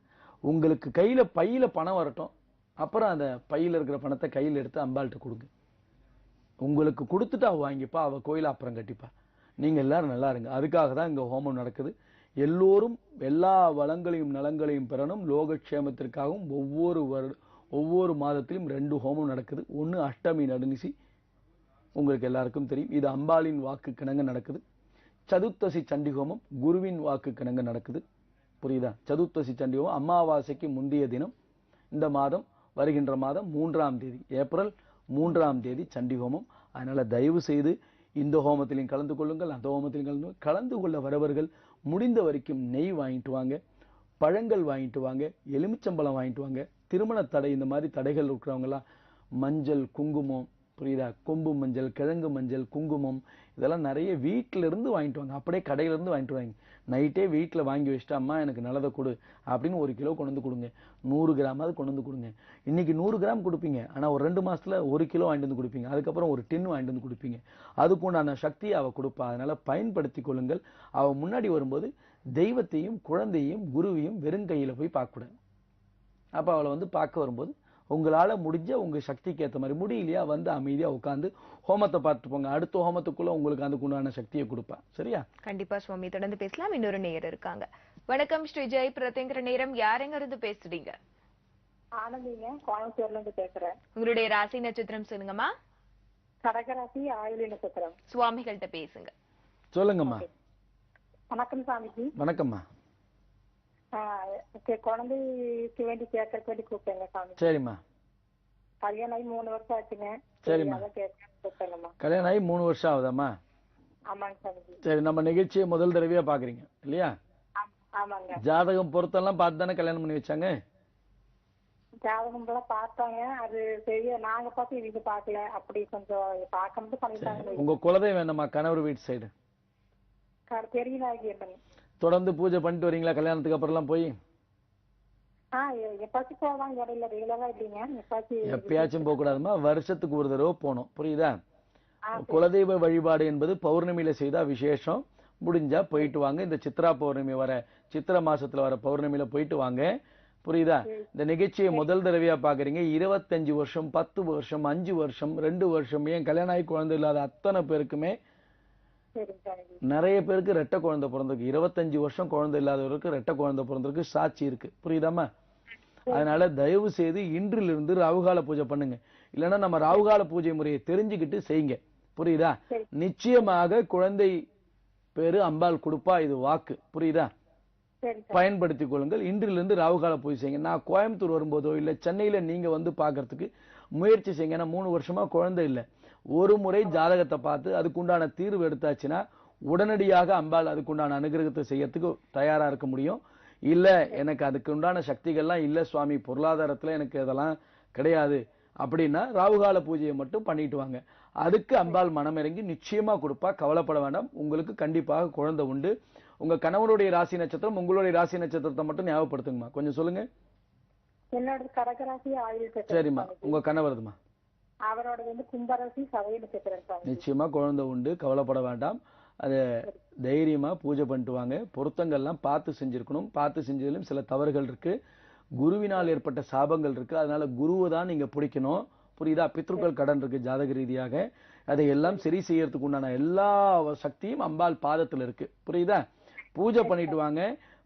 உங்களுக்கு கையில பையில பணம் வரட்டும். அப்புறம் அந்த பையில இருக்கிற பணத்தை கையில எடுத்து அம்பாள்கிட்ட கொடுங்க. உங்களுக்கு கொடுத்துட்டு அவ வாங்கிப்பா. அவ கோயில அப்புறம் கட்டிப்பா. நீங்க எல்லாரும் நல்லா இருங்க. அதுக்காக தான் இங்க ஹோமம் நடக்குது. எல்லோரும் எல்லா வளங்களையும் நலங்களையும் பெறணும். லோகக்ஷேமத்திற்காகவும் ஒவ்வொரு மாதத்திலும் 2 ஹோமம் நடக்குது. ஒன்னு அஷ்டமி நடுநிசி, உங்களுக்கு எல்லாருக்கும் தெரியும். இது அம்பாளின் வாக்கு கிணங்க நடக்குது. சதுர்த்தசி சண்டி ஹோமம் குருவின் வாக்கு கிணங்க நடக்குது. புரியுதா? சதுர்த்தசி சண்டி ஹோமம் அமாவாசைக்கு முந்தைய தினம், இந்த மாதம் வருகின்ற மாதம் 3ஆம் தேதி, ஏப்ரல் 3ஆம் தேதி சண்டி ஹோமம். அதனால தயவு செய்து இந்த ஹோமத்திலையும் கலந்து கொள்ளுங்கள், அந்த ஹோமத்திலையும் கலந்து கொள்ள வரவர்கள் முடிந்த வரைக்கும் நெய் வாங்கிட்டு வாங்க, பழங்கள் வாங்கிட்டு வாங்க, எலுமிச்சம்பழம் வாங்கிட்டு வாங்க. திருமண தடை இந்த மாதிரி தடைகள் இருக்கிறவங்க எல்லாம் மஞ்சள் குங்குமம், புரியுதா, கொம்பு மஞ்சள், கிழங்கு மஞ்சள், குங்குமம் இதெல்லாம் நிறைய வீட்டில இருந்து வாங்கிட்டு வாங்க. அப்படியே கடையில இருந்து வாங்கிட்டு வாங்க. நைட்டே வீட்டுல வாங்கி வச்சுட்டு அம்மா எனக்கு நல்லதை கொடு அப்படின்னு 1 கிலோ கொண்டு வந்து கொடுங்க. 100 கிராமாவது கொண்டு வந்து கொடுங்க. இன்னைக்கு 100 கிராம் கொடுப்பீங்க, ஆனா ஒரு 2 மாசத்துல 1 கிலோ வாங்கிட்டு வந்து கொடுப்பீங்க. அதுக்கப்புறம் ஒரு டின் வாங்கிட்டு வந்து கொடுப்பீங்க. அதுக்குண்டான சக்தியை அவ கொடுப்பா. அதனால பயன்படுத்தி கொள்ளுங்கள். அவ முன்னாடி வரும்போது தெய்வத்தையும் குழந்தையும் குருவையும் வெறும் கையில போய் பார்க்க கூடாது. அப்ப அவளை வந்து பார்க்க வரும்போது உங்களால முடிஞ்ச உங்க சக்திக்கு ஏற்ற மாதிரி, முடியலையா வந்து அமைதியா உட்கார்ந்து ஹோமத்தை பார்த்துட்டு போங்க. அடுத்த ஹோமத்துக்குள்ள உங்களுக்கு அதுக்குண்டான சக்தியை கொடுப்பா. சரியா? கண்டிப்பா சுவாமி, தொடர்ந்து பேசலாம். இன்னொரு நேயர் இருக்காங்க. வணக்கம் ஸ்ரீ ஜெய் பிரத்யங்கிற நேரம். யாரெங்க இருந்து பேசுறீங்க? ஆனந்திங்க, கோயம்புத்தூர்ல இருந்து பேசுறேன். உங்களுடைய ராசி நட்சத்திரம் சொல்லுங்கம்மா. கடகராசி ஆயுள நட்சத்திரம். சுவாமிகள்கிட்ட பேசுங்க. சொல்லுங்கம்மா. வணக்கம் சாமிஜி. வணக்கம்மா. குழந்தைக்கு வேண்டி கேட்கறதுக்கு வேண்டி கூப்பிட்டேங்க சாமி. சரிம்மா. கல்யாணம் ஆகி 3 வருஷம் ஆச்சுங்க. சரிம்மா. கூப்பிட்டேங்கம்மா. கல்யாணம் ஆகி 3 வருஷம் ஆகுதாம்மா? ஆமாங்க சாமிஜி. சரி, நம்ம நிகழ்ச்சியை முதல் தடவையா பாக்குறீங்க இல்லையா? ஆமாங்க. ஜாதகம் பொருத்தெல்லாம் பார்த்து தானே கல்யாணம் பண்ணி வச்சாங்க? ஜாதகம் எல்லாம் பார்த்தாங்க. அது சரியா நாங்க பார்த்து இவங்க பாக்கல. அப்படி கொஞ்சம் பார்க்கணும் பண்ணிட்டாங்க. உங்க குலதெய்வம் என்னம்மா? கணவர் வீட்டு சைடு பெரியநாயகி அம்மன். தொடர்ந்து பூஜை பண்ணிட்டு வரீங்களா கல்யாணத்துக்கு அப்புறம் எல்லாம் போய்? எப்பாச்சும் போவாங்க, இடையில ரெகுலரா இல்லைங்க. எப்பயாச்சும் போக கூடாதுமா, வருஷத்துக்கு ஒரு தடவை போகணும். புரியுதா? குலதெய்வ வழிபாடு என்பது பௌர்ணமியில செய்தா விசேஷம். முடிஞ்சா போயிட்டு வாங்க. இந்த சித்ரா பௌர்ணமி வர சித்திரை மாசத்துல வர பௌர்ணமியில போயிட்டு வாங்க. புரியுதா? இந்த நிகழ்ச்சியை முதல் தடவையா பாக்குறீங்க. 25 வருஷம் 10 வருஷம் 5 வருஷம் 2 வருஷம் ஏன் கல்யாணம் ஆகி குழந்தை இல்லாத அத்தனை பேருக்குமே, நிறைய பேருக்கு ரெட்டை குழந்தை பிறந்திருக்கு. 25 வருஷம் குழந்தை இல்லாதவருக்கு ரெட்டை குழந்தை பிறந்திருக்கு. சாட்சி இருக்கு. புரியுதாமா? அதனால தயவு செய்து இன்றிலிருந்து ராகுகால பூஜை பண்ணுங்க. இல்லைன்னா நம்ம ராகுகால பூஜை முறையை தெரிஞ்சுக்கிட்டு செய்யுங்க. புரியுதா? நிச்சயமாக குழந்தை பேரு அம்பாள் கொடுப்பா. இது வாக்கு. புரியுதா? பயன்படுத்திக் கொள்ளுங்கள். இன்றிலிருந்து ராகுகால பூஜை செய்யுங்க. நான் கோயம்புத்தூர் வரும்போதோ இல்ல சென்னையில நீங்க வந்து பாக்குறதுக்கு முயற்சி செய்யுங்க. ஏன்னா 3 வருஷமா குழந்தை இல்லை. ஒரு முறை ஜாதகத்தை பார்த்து அதுக்குண்டான தீர்வு எடுத்தாச்சுன்னா உடனடியாக அம்பாள் அதுக்குண்டான அனுகிரகத்தை செய்யறதுக்கு தயாரா இருக்க முடியும். இல்ல எனக்கு அதுக்கு உண்டான சக்திகள்லாம் இல்ல சுவாமி, பொருளாதாரத்துல எனக்கு இதெல்லாம் கிடையாது அப்படின்னா ராகுகால பூஜையை மட்டும் பண்ணிட்டு வாங்க. அதுக்கு அம்பாள் மனமிறங்கி நிச்சயமா கொடுப்பா. கவலைப்பட வேண்டாம். உங்களுக்கு கண்டிப்பாக குழந்தை உண்டு. உங்க கணவனுடைய ராசி நட்சத்திரம், உங்களுடைய ராசி நட்சத்திரத்தை மட்டும் ஞாபகப்படுத்துங்கம்மா. கொஞ்சம் சொல்லுங்க. என்னோட கடகராசி ஆயுள். சரிம்மா. உங்க கணவருதுமா? அவரோட கும்பராசி சதய நட்சத்திரம். நிச்சயமா குழந்தை உண்டு. கவலைப்பட வேண்டாம். அது தைரியமா பூஜை பண்ணிட்டு வாங்க. பொருத்தங்கள்லாம் பார்த்து செஞ்சிருக்கணும். பார்த்து செஞ்சதிலும் சில தவறுகள் இருக்கு. குருவினால் ஏற்பட்ட சாபங்கள் இருக்கு. அதனால குருவை தான் நீங்க பிடிக்கணும். புரியுதா? பித்ருக்கள் கடன் இருக்கு ஜாதக ரீதியாக. அதை எல்லாம் சரி செய்யறதுக்கு உண்டான எல்லா சக்தியும் அம்பாள் பாதத்துல இருக்கு. புரியுதா? பூஜை பண்ணிட்டு வாங்க.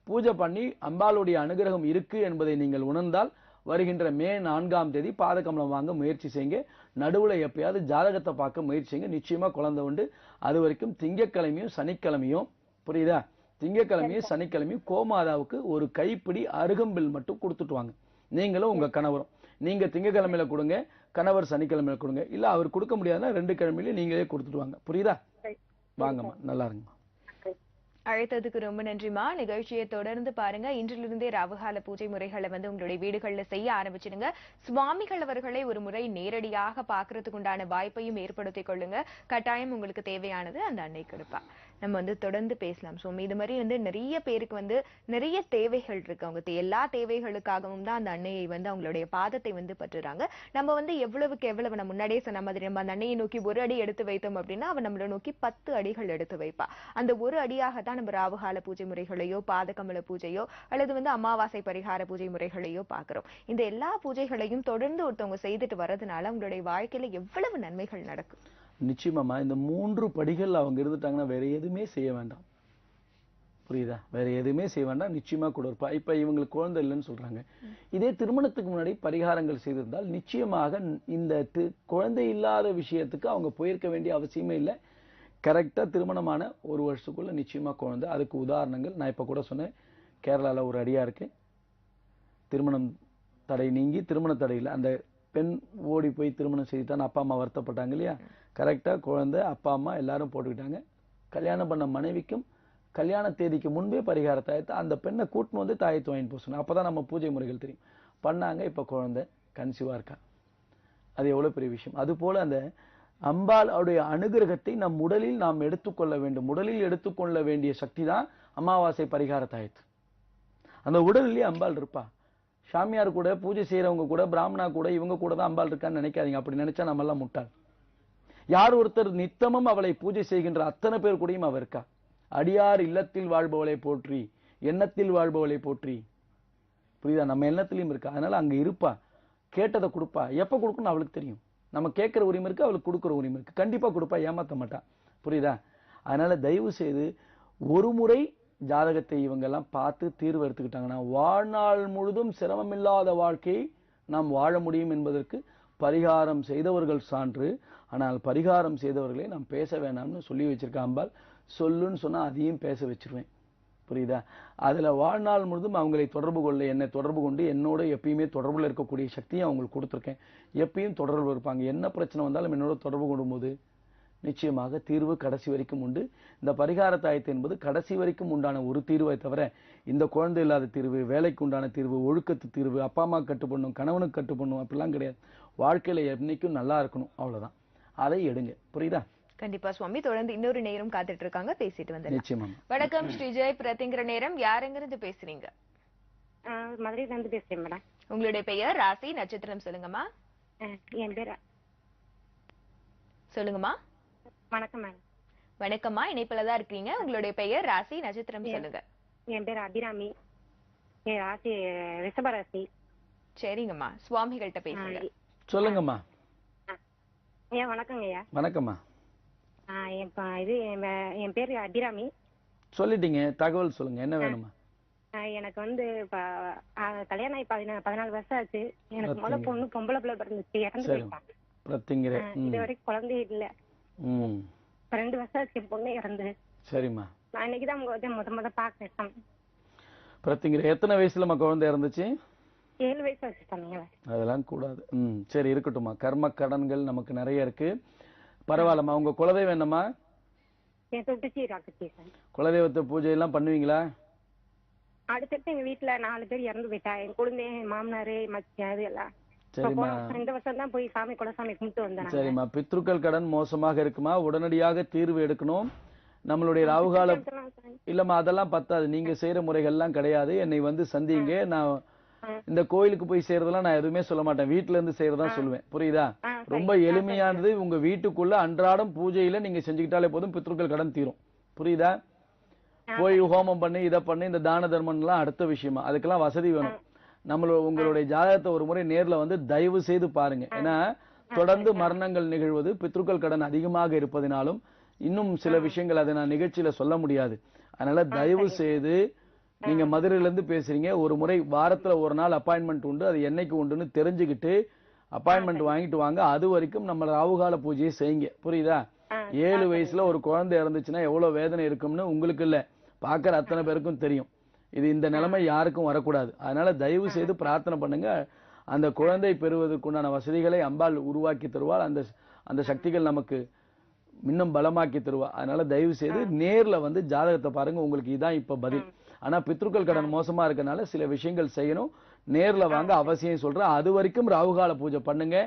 பூஜை பண்ணி அம்பாளுடைய அனுகிரகம் இருக்கு என்பதை நீங்கள் உணர்ந்தால் வருகின்ற மே 4ஆம் தேதி பாதகமலம் வாங்க முயற்சி செய்யுங்க. நடுவுல எப்பயாவது ஜாதகத்தை பார்க்க முயற்சி செய்யுங்க. நிச்சயமா குழந்தை உண்டு. அது வரைக்கும் திங்கட்கிழமையும் சனிக்கிழமையும், புரியுதா, திங்கட்கிழமையும் சனிக்கிழமையும் கோமாதாவுக்கு ஒரு கைப்பிடி அருகம்பில் மட்டும் கொடுத்துட்டு வாங்க. நீங்களும் உங்க கணவரும். நீங்க திங்கட்கிழமையில கொடுங்க, கணவர் சனிக்கிழமையில கொடுங்க. இல்ல அவர் கொடுக்க முடியாதுன்னா 2 கிழமையிலும் நீங்களே கொடுத்துட்டு வாங்க. புரியுதா? வாங்கம்மா, நல்லா இருங்கம்மா. அழைத்ததுக்கு ரொம்ப நன்றிமா. நிகழ்ச்சியை தொடர்ந்து பாருங்க. இன்றிலிருந்தே ராவுகால பூஜை முறைகளை உங்களுடைய வீடுகள்ல செய்ய ஆரம்பிச்சிடுங்க. சுவாமிகள் அவர்களை ஒரு முறை நேரடியாக பாக்குறதுக்கு உண்டான வாய்ப்பையும் ஏற்படுத்திக் கொள்ளுங்க. கட்டாயம் உங்களுக்கு தேவையானது அந்த அன்னை கொடுப்பா. நம்ம தொடர்ந்து பேசலாம். ஸோ இது மாதிரி நிறைய பேருக்கு நிறைய தேவைகள் இருக்கு. அவங்க எல்லா தேவைகளுக்காகவும் தான் அந்த அன்னையை அவங்களுடைய பாதத்தை பற்றுறாங்க. நம்ம எவ்வளவுக்கு எவ்வளவு நம்ம முன்னாடியே சொன்ன மாதிரி நம்ம அந்த அன்னையை நோக்கி ஒரு அடி எடுத்து வைத்தோம் அப்படின்னா அவன் நம்மளை நோக்கி 10 அடிகள் எடுத்து வைப்பா. அந்த ஒரு அடியாக தான் நம்ம ராவுகால பூஜை முறைகளையோ பாதகமல பூஜையோ அல்லது அமாவாசை பரிகார பூஜை முறைகளையோ பாக்குறோம். இந்த எல்லா பூஜைகளையும் தொடர்ந்து ஒருத்தவங்க செய்துட்டு வரதுனால அவங்களுடைய வாழ்க்கையில எவ்வளவு நன்மைகள் நடக்கும். நிச்சயமா இந்த 3 படிகள் அவங்க இருந்துட்டாங்கன்னா வேற எதுவுமே செய்ய வேண்டாம். புரியுதா? வேற எதுவுமே செய்ய வேண்டாம். நிச்சயமா கூட இருப்பா. இப்ப இவங்களுக்கு குழந்தை இல்லைன்னு சொல்றாங்க. இதே திருமணத்துக்கு முன்னாடி பரிகாரங்கள் செய்திருந்தால் நிச்சயமாக இந்த குழந்தை இல்லாத விஷயத்துக்கு அவங்க போயிருக்க வேண்டிய அவசியமே இல்லை. கரெக்டா திருமணமான 1 வருஷத்துக்குள்ள நிச்சயமா குழந்தை. அதுக்கு உதாரணங்கள் நான் இப்ப கூட சொன்னேன். கேரளால ஒரு அடியா இருக்கு. திருமணம் தடை நீங்கி திருமண தடையில் அந்த பெண் ஓடி போய் திருமணம் செய்துட்டான். அப்பா அம்மா வருத்தப்பட்டாங்க இல்லையா? கரெக்டா குழந்தை அப்பா அம்மா எல்லாரும் போட்டுக்கிட்டாங்க. கல்யாணம் பண்ண மனைவிக்கும் கல்யாண தேதிக்கு முன்பே பரிகார தாயத்தை அந்த பெண்ணை கூட்டின்னு தாயத்தை வாங்கிட்டு போக சொன்னேன். அப்பதான் நம்ம பூஜை முறைகள் தெரியும். பண்ணாங்க. இப்ப குழந்தை கன்சீவா இருக்கா. அது எவ்வளவு பெரிய விஷயம். அது போல அந்த அம்பாள் அவருடைய அனுகிரகத்தை நம் உடலில் நாம் எடுத்துக்கொள்ள வேண்டும். உடலில் எடுத்துக்கொள்ள வேண்டிய சக்தி தான் அமாவாசை பரிகார தாயத்து. அந்த உடலிலேயே அம்பாள் இருப்பா. சாமியார் கூட பூஜை செய்யறவங்க கூட பிராமணா கூட இவங்க கூட தான் அம்பாள் இருக்கான்னு நினைக்காதீங்க. அப்படி நினைச்சா நம்ம எல்லாம் முட்டாள். யார் ஒருத்தர் நித்தமும் அவளை பூஜை செய்கின்ற அத்தனை பேர் கூடயும் அவ இருக்கா. அடியார் இல்லத்தில் வாழ்பவளை போற்றி, எண்ணத்தில் வாழ்பவளை போற்றி. புரியுதா? நம்ம எண்ணத்திலையும் இருக்கா. அதனால அங்க இருப்பா. கேட்டதை கொடுப்பா. எப்ப கொடுக்கணும் அவளுக்கு தெரியும். நம்ம கேட்கிற உரிமை இருக்கு, அவளுக்கு கொடுக்குற உரிமை இருக்கு. கண்டிப்பா கொடுப்பா, ஏமாத்த மாட்டா. புரியுதா? அதனால தயவு செய்து ஒரு முறை ஜாதகத்தை இவங்க எல்லாம் பார்த்து தீர்வு எடுத்துக்கிட்டாங்கன்னா வாழ்நாள் முழுதும் சிரமமில்லாத வாழ்க்கையை நாம் வாழ முடியும் என்பதற்கு பரிகாரம் செய்தவர்கள் சான்று. ஆனால் பரிகாரம் செய்தவர்களை நாம் பேச வேண்டாம்னு சொல்லி வச்சிருக்க அம்பாள். சொல்லுன்னு சொன்னா அதையும் பேச வச்சிருவேன். புரியுதா? அதுல வாழ்நாள் முழுதும் அவங்களை தொடர்பு கொள்ள என்னை தொடர்பு கொண்டு என்னோட எப்பயுமே தொடர்புல இருக்கக்கூடிய சக்தியை அவங்களுக்கு கொடுத்துருக்கேன். எப்பயும் தொடர்பு இருப்பாங்க. என்ன பிரச்சனை வந்தாலும் என்னோட தொடர்பு கொள்ளும்போது நிச்சயமாக தீர்வு கடைசி வரைக்கும் உண்டு. இந்த பரிகார தாயத்து என்பது கடைசி வரைக்கும் உண்டான ஒரு தீர்வை தவிர இந்த குழந்தை இல்லாத தீர்வு, வேலைக்கு உண்டான தீர்வு, ஒழுக்கத்து தீர்வு, அப்பா அம்மா கட்டுப்படணும், கணவனுக்கு கட்டுப்படணும் அப்படிலாம் கிடையாது. வாழ்க்கையில என்னைக்கும் நல்லா இருக்கணும், அவ்வளவுதான். அதை எடுங்க. புரியுதா? கண்டிப்பா சுவாமி. தொடர்ந்து இன்னொரு நேரம் காத்துட்டு இருக்காங்க, பேசிட்டு வந்து. நிச்சயமா. வணக்கம் ஸ்ரீ ஜெய் பிரதிங்கிற நேரம். யாருங்கிறது பேசுறீங்க? மதுரையில இருந்து பேசுறேன் மேடம். உங்களுடைய பெயர், ராசி, நட்சத்திரம் சொல்லுங்கம்மா. என் பேர் சொல்லுங்கம்மா. வணக்கம் மேடம். வணக்கம்மா. இணைப்புலதான் இருக்கீங்க. உங்களுடைய பெயர், ராசி, நட்சத்திரம் சொல்லுங்க. என் பேர் அபிராமி. என் ராசி ரிஷபராசி. சரிங்கம்மா. சுவாமிகள்கிட்ட பேசுங்க. சொல்லுங்கம்மா. வணக்கங்க ஐயா. வணக்கம்மா. என் பேரு அபிராமி. சொல்லிட்டீங்க, தகவல் சொல்லுங்க, என்ன வேணுமா? எனக்கு கல்யாணம் ஆகி 14 வருஷம் ஆச்சு. எனக்கு முதல்ல பொண்ணு பொம்பளை பிள்ளை பிறந்துச்சு, இறந்து போயிட்டாங்க. இது வரைக்கும் குழந்தை இல்ல. 2 வருஷம் ஆச்சு பொண்ணு இறந்து. சரிம்மா. நான் இன்னைக்குதான் முத பாக்கிறேன். பிரத்திங்கிற எத்தனை வயசுலமா குழந்தை இறந்துச்சு? 7 வயசு ஆச்சு சொன்னீங்க. அதெல்லாம் கூடாது. சரி, இருக்கட்டும்மா. கர்ம கடன்கள் நமக்கு நிறைய இருக்கு. பரவாயில்லம்மா. உங்க குலதெய்வம் என்னம்மா? குலதெய்வத்தை பூஜை எல்லாம் பண்ணுவீங்களா? அடுத்தடுத்து எங்க வீட்டுல 4 பேர் இறந்து போயிட்டா. என் குழந்தை, மாமனாரு, மச்சியாது எல்லாம். சரிம்மா. 2 வருஷம் தான் போய் சாமி குலசாமி கும்பிட்டு வந்தேன். சரிம்மா. பித்ருக்கள் கடன் மோசமாக இருக்குமா? உடனடியாக தீர்வு எடுக்கணும். நம்மளுடைய ராவுகால இல்லம்மா, அதெல்லாம் பத்தாது. நீங்க செய்யற முறைகள் எல்லாம் கிடையாது. என்னை சந்திங்க. நான் இந்த கோயிலுக்கு போய் செய்யறதெல்லாம் நான் எதுவுமே சொல்ல மாட்டேன். வீட்டுல இருந்து செய்யறதா சொல்லுவேன். புரியுதா? ரொம்ப எளிமையானது. உங்க வீட்டுக்குள்ள அன்றாடம் பூஜையில நீங்க செஞ்சுக்கிட்டாலே போதும், பித்ருக்கள் கடன் தீரும். புரியுதா? போய் ஹோமம் பண்ணி இதை பண்ணி இந்த தான தர்மம் எல்லாம் அடுத்த விஷயமா. அதுக்கெல்லாம் வசதி வேணும். உங்களுடைய ஜாதகத்தை ஒரு முறை நேர்ல தயவு செய்து பாருங்க. ஏன்னா தொடர்ந்து மரணங்கள் நிகழ்வது பித்ருக்கள் கடன் அதிகமாக இருப்பதினாலும் இன்னும் சில விஷயங்கள் அதை நான் நிகழ்ச்சியில சொல்ல முடியாது. அதனால தயவு செய்து நீங்க மதுரையில இருந்து பேசுறீங்க. ஒரு முறை வாரத்துல ஒரு நாள் அப்பாயின்மெண்ட் உண்டு. அது என்னைக்கு உண்டுன்னு தெரிஞ்சுக்கிட்டு அப்பாயின்மெண்ட் வாங்கிட்டு வாங்க. அது வரைக்கும் நம்ம ராவுகால பூஜையை செய்யுங்க. புரியுதா? 7 வயசுல ஒரு குழந்தை இறந்துச்சுன்னா எவ்வளவு வேதனை இருக்கும்னு உங்களுக்கு இல்ல, பாக்குற அத்தனை பேருக்கும் தெரியும். இது இந்த நிலைமை யாருக்கும் வரக்கூடாது. அதனால தயவு செய்து பிரார்த்தனை பண்ணுங்க. அந்த குழந்தை பெறுவதற்குண்டான வசதிகளை அம்பாள் உருவாக்கி தருவாள். அந்த சக்திகள் நமக்கு இன்னும் பலமாக்கி தருவா. அதனால தயவு செய்து நேர்ல வந்து ஜாதகத்தை பாருங்க. உங்களுக்கு இதான் இப்ப பதில். ஆனா பித்ருக்கள் கடன் மோசமா இருக்கனால சில விஷயங்கள் செய்யணும். நேர்ல வாங்க, அவசியம் சொல்றேன். அது வரைக்கும் ராகுகால பூஜை பண்ணுங்க.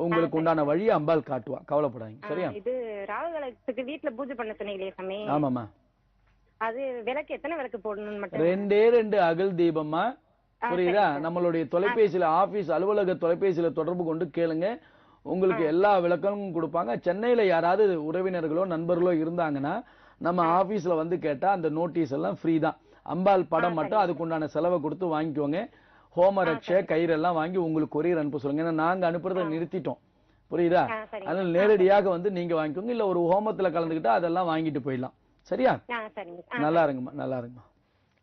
உங்களுக்கு உண்டான வழியை அம்பாள் காட்டுவா, கவலைப்படாதீங்க. சரியா? இது ராகுகாலத்துக்கு வீட்ல பூஜை பண்ண சொன்னீங்களே சாமி. ஆமாமா. அது விளக்கு எத்தனை விளக்கு போடணும்னு மட்டும்? 2 அகல் தீபமா. புரியுதா? நம்மளுடைய தொலைபேசியில ஆபீஸ் அலுவலக தொலைபேசியில தொடர்பு கொண்டு கேளுங்க. உங்களுக்கு எல்லா விளக்கமும் கொடுப்பாங்க. சென்னையில யாராவது உறவினர்களோ நண்பர்களோ இருந்தாங்கன்னா நம்ம ஆபீஸ்ல வந்து கேட்டா அந்த நோட்டீஸ் எல்லாம் ஃப்ரீ தான். அம்பாள் படம் மட்டும் அதுக்குண்டான செலவை கொடுத்து வாங்கிக்கோங்க. ஹோமரட்சை கயிறு எல்லாம் வாங்கி உங்களுக்கு கொரியர் அனுப்ப சொல்லுங்க. ஏன்னா நாங்க அனுப்புறதை நிறுத்திட்டோம். புரியுதா? அதனால நேரடியாக வந்து நீங்க வாங்கிக்கோங்க. இல்ல ஒரு ஹோமத்துல கலந்துக்கிட்டா அதெல்லாம் வாங்கிட்டு போயிடலாம். சரியா? நல்லா இருங்கம்மா, நல்லா இருங்கம்மா.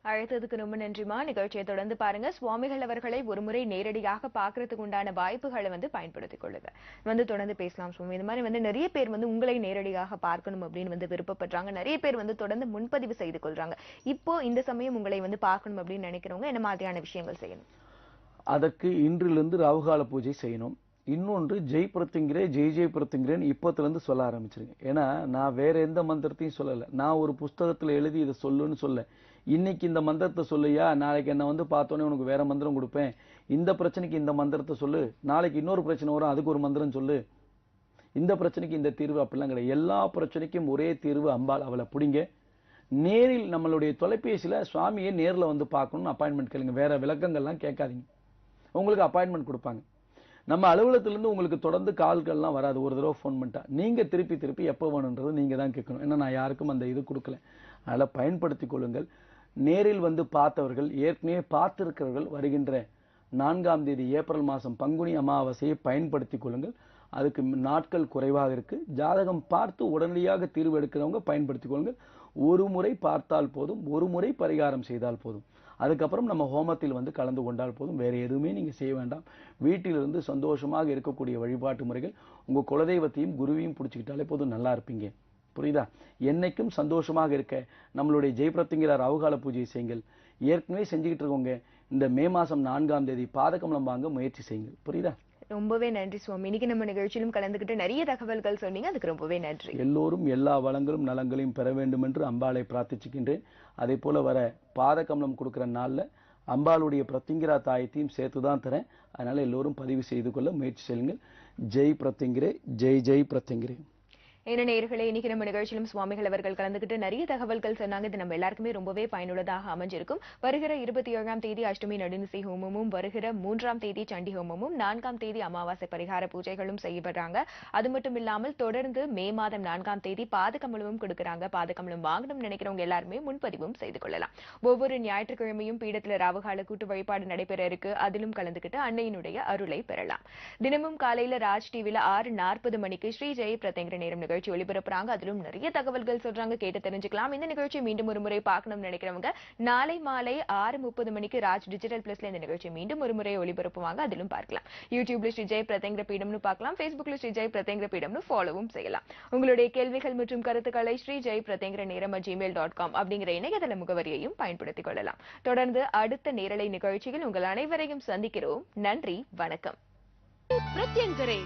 அழைத்ததுக்கு ரொம்ப நன்றிமா. நிகழ்ச்சியை தொடர்ந்து பாருங்க. சுவாமிகள் அவர்களை ஒருமுறை நேரடியாக பாக்குறதுக்கு உண்டான வாய்ப்புகளை வந்து பயன்படுத்திக் கொள்ளுங்க. வந்து தொடர்ந்து பேசலாம் சுவாமி. இந்த மாதிரி வந்து நிறைய பேர் வந்து உங்களை நேரடியாக பார்க்கணும் அப்படின்னு வந்து விருப்பப்படுறாங்க. நிறைய பேர் வந்து தொடர்ந்து முன்பதிவு செய்து கொள்றாங்க. இப்போ இந்த சமயம் உங்களை வந்து பார்க்கணும் அப்படின்னு நினைக்கிறவங்க என்ன மாதிரியான விஷயங்கள் செய்யணும்? அதற்கு இன்றிலிருந்து ராகுகால பூஜை செய்யணும். இன்னொன்று ஜெய் பிரத்திங்கிரே ஜெய் பிரத்திங்கிறேன்னு இப்பத்துல இருந்து சொல்ல ஆரம்பிச்சிருங்க. ஏன்னா நான் வேற எந்த மந்திரத்தையும் சொல்லல. நான் ஒரு புஸ்தகத்துல எழுதி இதை சொல்லுன்னு சொல்ல. இன்னைக்கு இந்த மந்திரத்தை சொல்லுயா, நாளைக்கு என்ன வந்து பார்த்தோன்னே உனக்கு வேற மந்திரம் கொடுப்பேன். இந்த பிரச்சனைக்கு இந்த மந்திரத்தை சொல்லு, நாளைக்கு இன்னொரு பிரச்சனை வரும் அதுக்கு ஒரு மந்திரம் சொல்லு. இந்த பிரச்சனைக்கு இந்த தீர்வு அப்படிலாம் கிடையாது. எல்லா பிரச்சனைக்கும் ஒரே தீர்வு அம்பாள். அவளை பிடிங்க. நேரில் நம்மளுடைய தொலைபேசியில சுவாமியை நேர்ல வந்து பார்க்கணும்னு அப்பாயின்மெண்ட் கேளுங்க. வேற விளக்கங்கள்லாம் கேட்காதீங்க. உங்களுக்கு அப்பாயின்மெண்ட் கொடுப்பாங்க. நம்ம அலுவலகத்திலிருந்து உங்களுக்கு தொடர்ந்து கால்கள்லாம் வராது. ஒரு தடவை ஃபோன் பண்ணிட்டா நீங்க திருப்பி எப்போ வேணுன்றது நீங்க தான் கேட்கணும். ஏன்னா நான் யாருக்கும் அந்த இது கொடுக்கல. அதனால பயன்படுத்திக் கொள்ளுங்கள். நேரில் வந்து பார்த்தவர்கள், ஏற்கனவே பார்த்திருக்கிறவர்கள் வருகின்ற 4ஆம் தேதி ஏப்ரல் மாதம் பங்குனி அமாவாசையை பயன்படுத்திக் கொள்ளுங்கள். அதுக்கு நாட்கள் குறைவாக இருக்கு. ஜாதகம் பார்த்து உடனடியாக தீர்வு எடுக்கிறவங்க பயன்படுத்திக் கொள்ளுங்கள். ஒரு முறை பார்த்தால் போதும், ஒரு முறை பரிகாரம் செய்தால் போதும். அதுக்கப்புறம் நம்ம ஹோமத்தில் வந்து கலந்து கொண்டால் போதும். வேற எதுவுமே நீங்க செய்ய வேண்டாம். வீட்டிலிருந்து சந்தோஷமாக இருக்கக்கூடிய வழிபாட்டு முறைகள். உங்க குலதெய்வத்தையும் குருவையும் பிடிச்சிக்கிட்டாலே போதும், நல்லா இருப்பீங்க. புரியுதா? என்னைக்கும் சந்தோஷமாக இருக்க நம்மளுடைய ஜெய் பிரத்திங்கிற ராகுகால பூஜை செய்யுங்கள். ஏற்கனவே செஞ்சுக்கிட்டு இருக்கவங்க இந்த மே மாசம் 4ஆம் தேதி பாதகமலம் வாங்க முயற்சி செய்யுங்கள். புரியுதா? ரொம்பவே நன்றி சுவாமி. இன்னைக்கு நம்ம நிகழ்ச்சியிலும் கலந்துகிட்டு நிறைய தகவல்கள் சொன்னீங்க. அதுக்கு ரொம்பவே நன்றி. எல்லோரும் எல்லா வளங்களும் நலங்களையும் பெற வேண்டும் என்று அம்பாளை பிரார்த்திச்சுக்கின்றேன். அதே போல வர பாதகமலம் கொடுக்கிற நாள்ல அம்பாளுடைய பிரத்திங்கிரா தாயத்தையும் சேர்த்துதான் தரேன். அதனால எல்லோரும் பதிவு செய்து கொள்ள முயற்சி செய்யுங்கள். ஜெய் பிரத்திங்கிரே, ஜெய் பிரத்திங்கிரே. என்ன நேயர்களே, இன்னைக்கு நம்ம நிகழ்ச்சியிலும் சுவாமிகள் அவர்கள் கலந்துகிட்டு நிறைய தகவல்கள் சொன்னாங்க. இது நம்ம எல்லாருக்குமே ரொம்பவே பயனுள்ளதாக அமைஞ்சிருக்கும். வருகிற 27ஆம் தேதி அஷ்டமி நடுநிசி ஹோமமும், வருகிற 3ஆம் தேதி சண்டி ஹோமமும், 4ஆம் தேதி அமாவாசை பரிகார பூஜைகளும் செய்யப்படுறாங்க. அது மட்டும் இல்லாமல் தொடர்ந்து மே மாதம் 4ஆம் தேதி பாதகமலமும் கொடுக்கறாங்க. பாதகமலம் வாங்கணும் நினைக்கிறவங்க எல்லாருமே முன்பதிவும் செய்து கொள்ளலாம். ஒவ்வொரு ஞாயிற்றுக்கிழமையும் பீடத்துல ராவுகால கூட்டு வழிபாடு நடைபெற இருக்கு. அதிலும் கலந்துகிட்டு அன்னையினுடைய அருளை பெறலாம். தினமும் காலையில ராஜ் டிவில 6:40 மணிக்கு ஸ்ரீ ஜெய் பிரத்யங்கிற நேரம் நிகழ்ச்சி ஒளிபரப்புறாங்க. அதிலும் நிறைய தகவல்கள் சொல்றாங்க, கேட்டு தெரிஞ்சுக்கலாம். இந்த நிகழ்ச்சி மீண்டும் ஒரு முறை பார்க்கணும்னு நினைக்கிறவங்க நாளை மாலை 6:30 மணிக்கு ராஜ் டிஜிட்டல் பிளஸ்ல இந்த நிகழ்ச்சி மீண்டும் ஒரு முறை ஒளிபரப்புவாங்க. அதிலும் பார்க்கலாம். யூடியூப்ல ஸ்ரீ ஜெய் பிரத்யங்கிற பீடம்னு பார்க்கலாம். Facebookல ஸ்ரீ ஜெய் பிரத்யங்கிற பீடம்னு ஃபாலோவும் செய்யலாம். உங்களுடைய கேள்விகள் மற்றும் கருத்துக்களை ஸ்ரீ ஜெய் பிரத்யங்கிற நேரம் @gmail.com அப்படிங்கிற இணையதள முகவரியையும் பயன்படுத்திக் கொள்ளலாம். தொடர்ந்து அடுத்த நேரலை நிகழ்ச்சியில் உங்கள் அனைவரையும் சந்திக்கிறோம். நன்றி, வணக்கம். பிரத்யங்கரே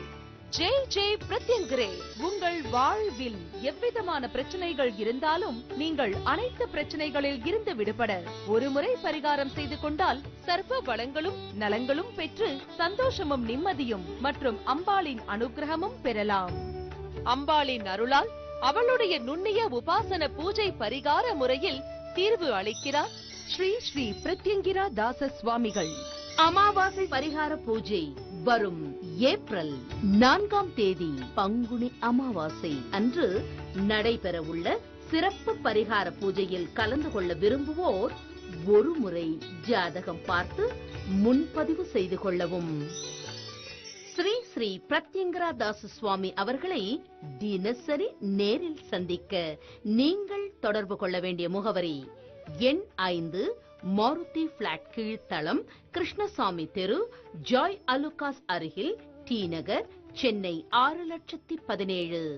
ஜெய் பிரத்யங்கரே. உங்கள் வாழ்வில் எவ்விதமான பிரச்சனைகள் இருந்தாலும் நீங்கள் அனைத்து பிரச்சனைகளில் இருந்து விடுபட ஒருமுறை பரிகாரம் செய்து கொண்டால் சர்வ வளங்களும் நலங்களும் பெற்று சந்தோஷமும் நிம்மதியும் மற்றும் அம்பாளின் அனுகிரகமும் பெறலாம். அம்பாளின் அருளால் அவளுடைய நுண்ணிய உபாசன பூஜை பரிகார முறையில் தீர்வு அளிக்கிறார் ஸ்ரீ பிரத்யங்கிரா தாச சுவாமிகள். அமாவாசை பரிகார பூஜை வரும் ஏப்ரல் 4ஆம் தேதி பங்குனி அமாவாசை அன்று நடைபெற உள்ள சிறப்பு பரிகார பூஜையில் கலந்து கொள்ள விரும்புவோர் ஒரு முறை ஜாதகம் பார்த்து முன்பதிவு செய்து கொள்ளவும். ஸ்ரீ பிரத்யங்கிரா தாச சுவாமி அவர்களை தினசரி நேரில் சந்திக்க நீங்கள் தொடர்பு கொள்ள வேண்டிய முகவரி எண் 5, மாருதி பிளாட் கீழ்த்தளம், கிருஷ்ணசாமி தெரு, ஜாய் அலுகாஸ் அருகில், டி நகர், சென்னை 6,17,000.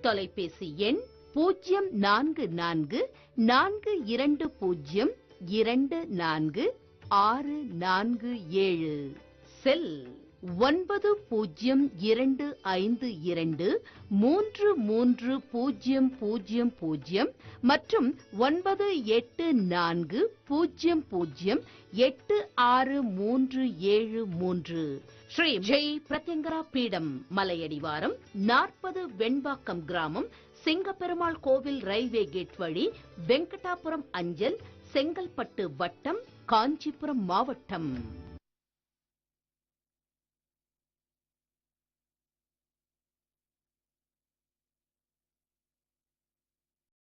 தொலைபேசி எண் 0420242467. செல் 9052330000 மற்றும் 9840008673. ஸ்ரீ ஜெய் பிரத்யங்கரா பீடம், மலையடிவாரம், 40 வெண்பாக்கம் கிராமம், சிங்கப்பெருமாள் கோவில் ரயில்வே கேட் வழி, வெங்கடாபுரம் அஞ்சல், செங்கல்பட்டு வட்டம், காஞ்சிபுரம் மாவட்டம்.